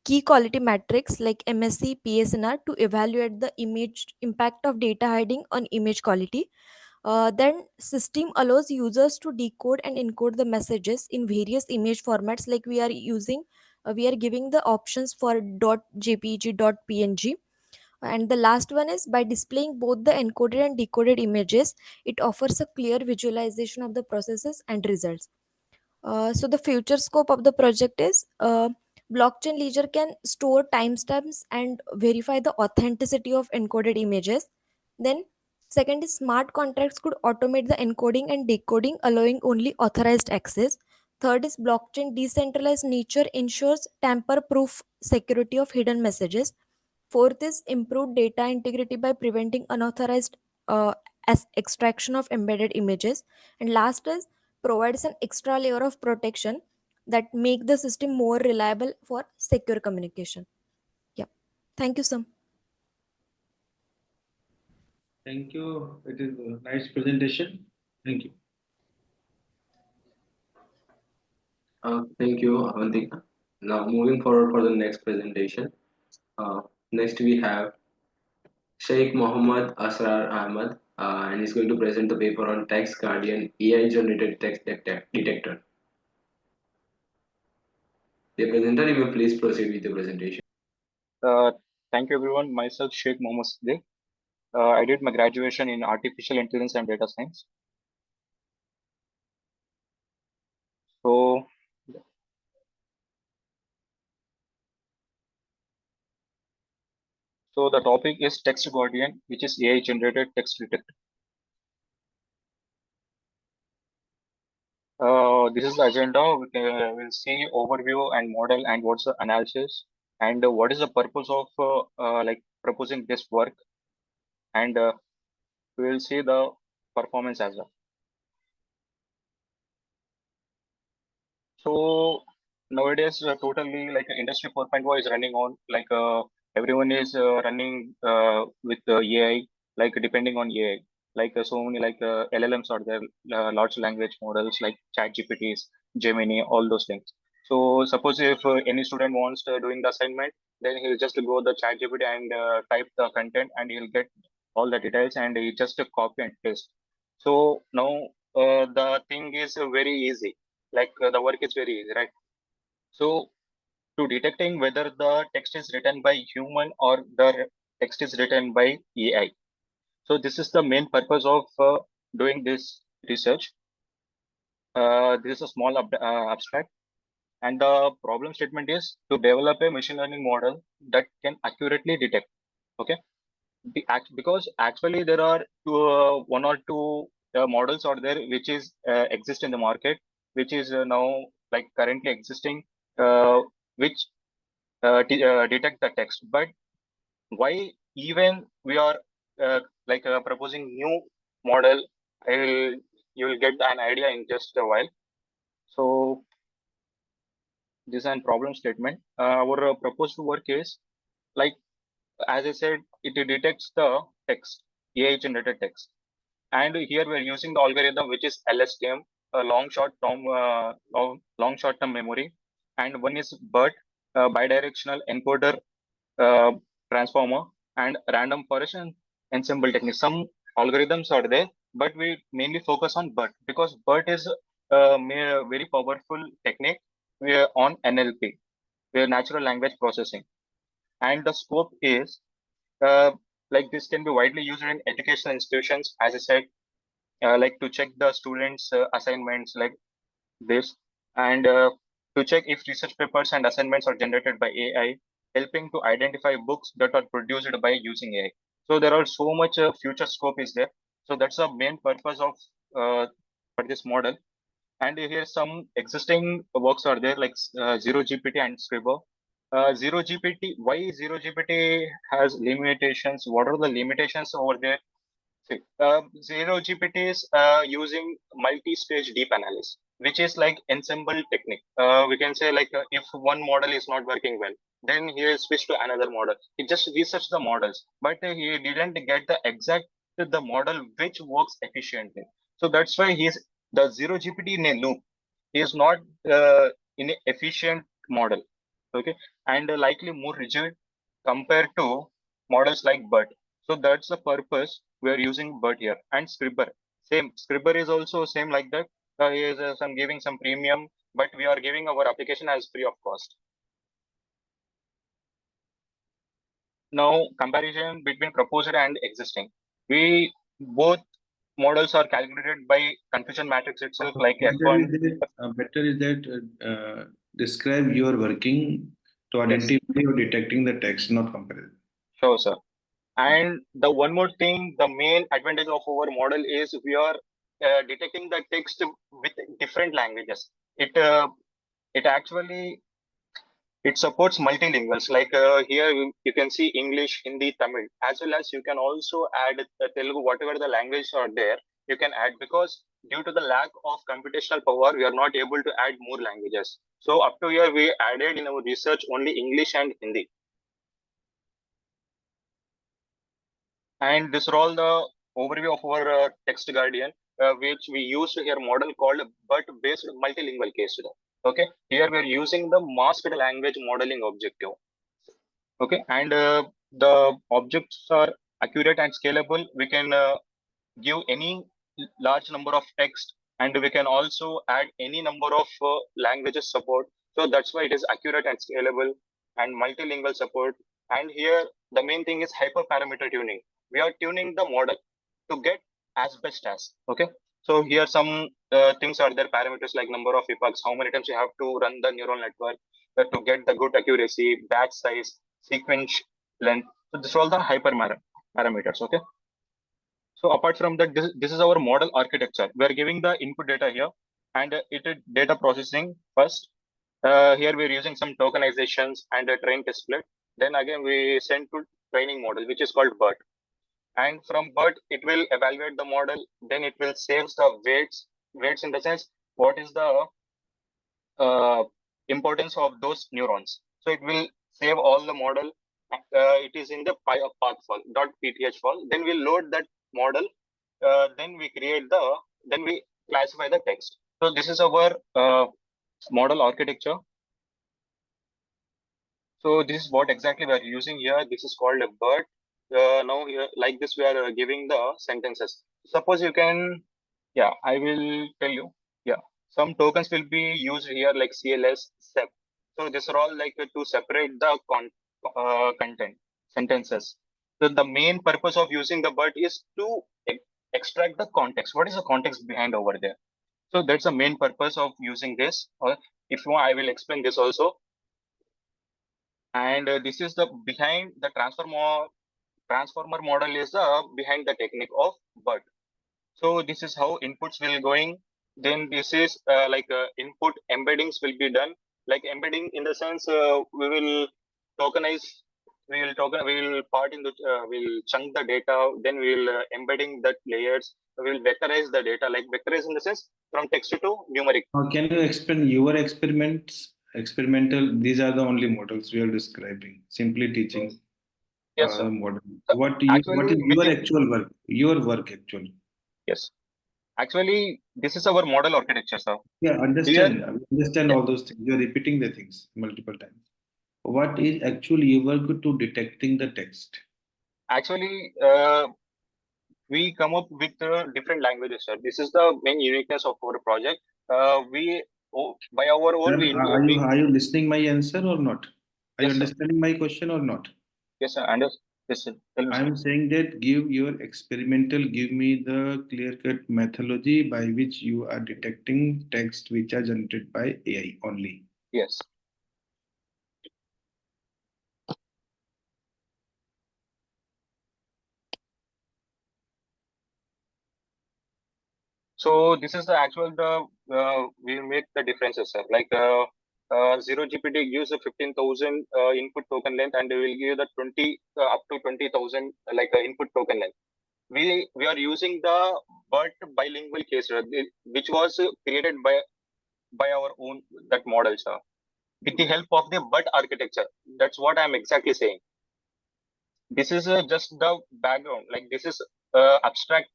[SPEAKER 11] key quality metrics like MSC, PSNR to evaluate the image impact of data hiding on image quality. Then system allows users to decode and encode the messages in various image formats, like we are using we are giving the options for .jpg, .png. And the last one is by displaying both the encoded and decoded images, it offers a clear visualization of the processes and results. So the future scope of the project is blockchain ledger can store timestamps and verify the authenticity of encoded images. Then second is smart contracts could automate the encoding and decoding, allowing only authorized access. Third is blockchain decentralized nature ensures tamper-proof security of hidden messages. Fourth is improved data integrity by preventing unauthorized uh, as extraction of embedded images. And last is provides an extra layer of protection that make the system more reliable for secure communication. Yeah. Thank you, Sam.
[SPEAKER 2] Thank you. It is a nice presentation. Thank you.
[SPEAKER 1] Thank you, Avantika. Now, moving forward for the next presentation. Uh, Next, we have Sheikh Mohammed Asrar Ahmad, and he's going to present the paper on Text Guardian AI generated text detector. The presenter, you may please proceed with the presentation.
[SPEAKER 12] Uh, Thank you, everyone. Myself, Sheikh Mohammed Siddiq. I did my graduation in Artificial Intelligence and Data Science. So, the topic is Text Guardian, which is AI-generated text detector. This is the agenda. We'll see overview and model and what's the analysis and what is the purpose of like proposing this work, and we will see the performance as well. So nowadays, totally like industry 4.0 is running on like everyone is running with AI, like depending on AI. Like so many like LLMs are there, large language models like ChatGPTs, Gemini, all those things. So suppose if any student wants doing the assignment, then he'll just go the ChatGPT and type the content, and he'll get all the details, and he just copy and paste. So now the thing is very easy, like the work is very easy, right? So to detecting whether the text is written by human or the text is written by AI. So this is the main purpose of doing this research. This is a small abstract, and the problem statement is to develop a machine learning model that can accurately detect. Okay, because actually there are one or two models out there which is exist in the market, which is now like currently existing, which detect the text. But why even we are proposing new model? I will You will get an idea in just a while. So this is a problem statement. Our proposed work is like, as I said, it detects the text, AI generated text. And here we're using the algorithm, which is LSTM, a long short term memory. And one is BERT, bidirectional encoder uh, transformer, and random forest and ensemble technique. Some algorithms are there, but we mainly focus on BERT because BERT is a very powerful technique on NLP, natural language processing. And the scope is uh, like this can be widely used in educational institutions, as I said, like to check the students' assignments like this, and to check if research papers and assignments are generated by AI, helping to identify books that are produced by using AI. So there are so much future scope is there. So that's the main purpose of for this model. And here some existing works are there like Zero GPT and Scribble. Zero GPT, why Zero GPT has limitations? What are the limitations over there? See, Zero GPT is using multi-stage deep analysis, which is like ensemble technique. We can say like if one model is not working well, then he will switch to another model. He just researched the models, but he didn't get the exact the model which works efficiently. So that's why he's the Zero GPT in a loop. He is not in an efficient model, okay, and likely more rigid compared to models like BERT. So that's the purpose we are using BERT here. And Scribber, same. Scribber is also same like that. He is some giving some premium, but we are giving our application as free of cost. Now, comparison between proposed and existing. We both models are calculated by confusion matrix itself, like F1.
[SPEAKER 2] Better is that describe your working to identify or detecting the text, not comparison.
[SPEAKER 12] Sure, sir. And the one more thing, the main advantage of our model is we are detecting the text with different languages. It actually it supports multilinguals. Like here you can see English, Hindi, Tamil, as well as you can also add Telugu, whatever the language are there, you can add, because due to the lack of computational power, we are not able to add more languages. So up to here, we added in our research only English and Hindi. And this is all the overview of our text guardian, which we used here model called BERT-based multilingual case study. Okay, here we're using the masked language modeling objective. Okay, and the objects are accurate and scalable. We can give any large number of text, and we can also add any number of languages support. So that's why it is accurate and scalable and multilingual support. And here the main thing is hyperparameter tuning. We are tuning the model to get as best as. Okay, so here some things are there, parameters like number of epochs, how many times you have to run the neural network to get the good accuracy, batch size, sequence length. So this is all the parameters. Okay. So apart from that, this is our model architecture. We are giving the input data here, and it is data processing first. Here we're using some tokenizations and a train test split. Then again, we send to training model, which is called BERT. And from BERT, it will evaluate the model. Then it will save the weights in the sense, what is the importance of those neurons. So it will save all the model. It is in the path file, .pth file. Then we load that model. Then we classify the text. So this is our model architecture. So this is what exactly we are using here. This is called a BERT. Now here, like this, we are giving the sentences. Suppose you can, yeah, I will tell you. Yeah, some tokens will be used here like CLS, SEP. So these are all like to separate the content sentences. So the main purpose of using the BERT is to extract the context. What is the context behind over there? So that's the main purpose of using this. If you want, I will explain this also. And this is the behind the transformer model is behind the technique of BERT. So this is how inputs will going. Then this is input embeddings will be done. Like embedding in the sense we will tokenize. We will part in the we'll chunk the data. Then we will embedding that layers. We will vectorize the data. Like vectorize in the sense from text to numeric.
[SPEAKER 2] Can you explain your experiments experimental, these are the only models we are describing, simply teaching
[SPEAKER 12] Yes, sir.
[SPEAKER 2] model.
[SPEAKER 12] So
[SPEAKER 2] What
[SPEAKER 12] actually,
[SPEAKER 2] is your
[SPEAKER 12] within
[SPEAKER 2] actual work? Your work actually.
[SPEAKER 12] yes, actually, this is our model architecture, sir.
[SPEAKER 2] Yeah,
[SPEAKER 12] Here,
[SPEAKER 2] understand
[SPEAKER 12] yeah,
[SPEAKER 2] all those things. You're repeating the things multiple times. What is actually your work to detecting the text?
[SPEAKER 12] actually, we come up with different languages, sir. This is the main uniqueness of our project. By our
[SPEAKER 2] Sir,
[SPEAKER 12] own,
[SPEAKER 2] are you listening my answer or not? Are you
[SPEAKER 12] yes, sir.
[SPEAKER 2] understanding my question or not?
[SPEAKER 12] Yes, sir. Yes, sir. Tell me, sir.
[SPEAKER 2] I'm saying that give your experimental, give me the clear-cut methodology by which you are detecting text which are generated by AI only.
[SPEAKER 12] Yes. So this is the actual we make the differences, sir. Like zero GPT gives a 15,000 input token length, and we will give the 20 up to 20,000 like input token length. We are using the but bilingual case, which was created by our own that model, sir, with the help of the but architecture. That's what I'm exactly saying. This is just the background. Like this is abstract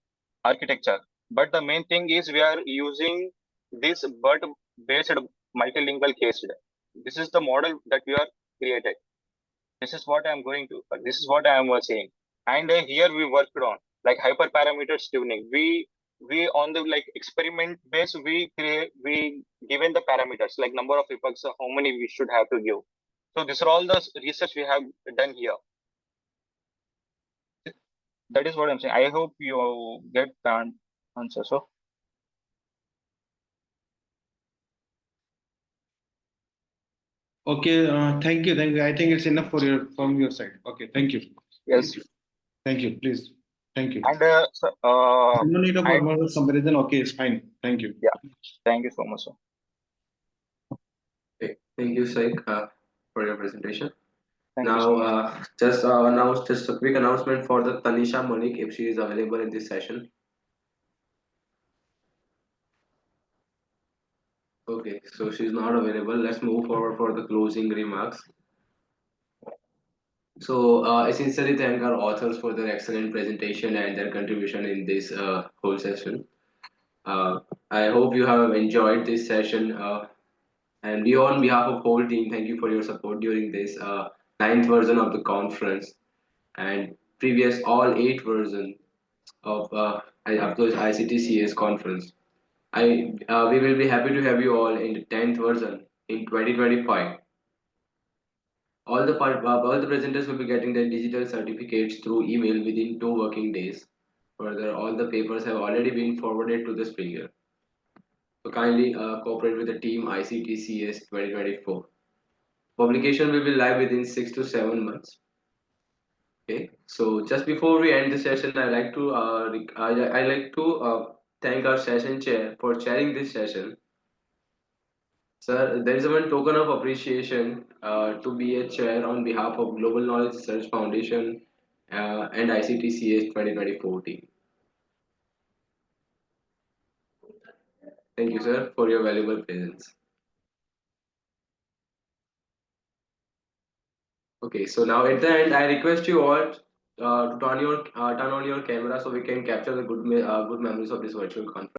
[SPEAKER 12] architecture, but the main thing is we are using this but based multilingual case. This is the model that we are created. This is what I'm going to. This is what I am saying. And here we worked on like hyperparameters tuning. We on the like experiment base we given the parameters like number of epochs, how many we should have to give. So these are all the research we have done here. That is what I'm saying. I hope you get the answer. So
[SPEAKER 2] Okay, thank you. Thank you. I think it's enough for your from your side. Okay, thank you.
[SPEAKER 12] yes,
[SPEAKER 2] Thank you. Please. Thank you.
[SPEAKER 12] and
[SPEAKER 2] No need of formal comparison. Okay, it's fine. Thank you.
[SPEAKER 12] yeah, thank you so much, sir.
[SPEAKER 1] Okay, thank you, Saik, for your presentation.
[SPEAKER 12] Thank you
[SPEAKER 1] Now,
[SPEAKER 12] so much.
[SPEAKER 1] just a quick announcement for the Tanisha Malik if she is available in this session. Okay, so she's not available. Let's move forward for the closing remarks. So, I sincerely thank our authors for their excellent presentation and their contribution in this whole session. Uh, I hope you have enjoyed this session. And we, on behalf of whole team, thank you for your support during this ninth version of the conference and previous all eight versions of those ICTCS conference. We will be happy to have you all in the 10th version in 2025. All the presenters will be getting their digital certificates through email within 2 working days. Further, all the papers have already been forwarded to the speaker. So kindly cooperate with the team ICTCS 2024. Publication will be live within 6 to 7 months. Okay. So just before we end the session, I like to thank our session chair for chairing this session. Sir, there is one token of appreciation to be a chair on behalf of Global Knowledge Research Foundation and ICTCS 2024 team. Thank you, sir, for your valuable presence. Okay, so now at the end, I request you all to turn on your camera so we can capture the good memories of this virtual conference.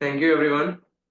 [SPEAKER 1] Thank you, everyone.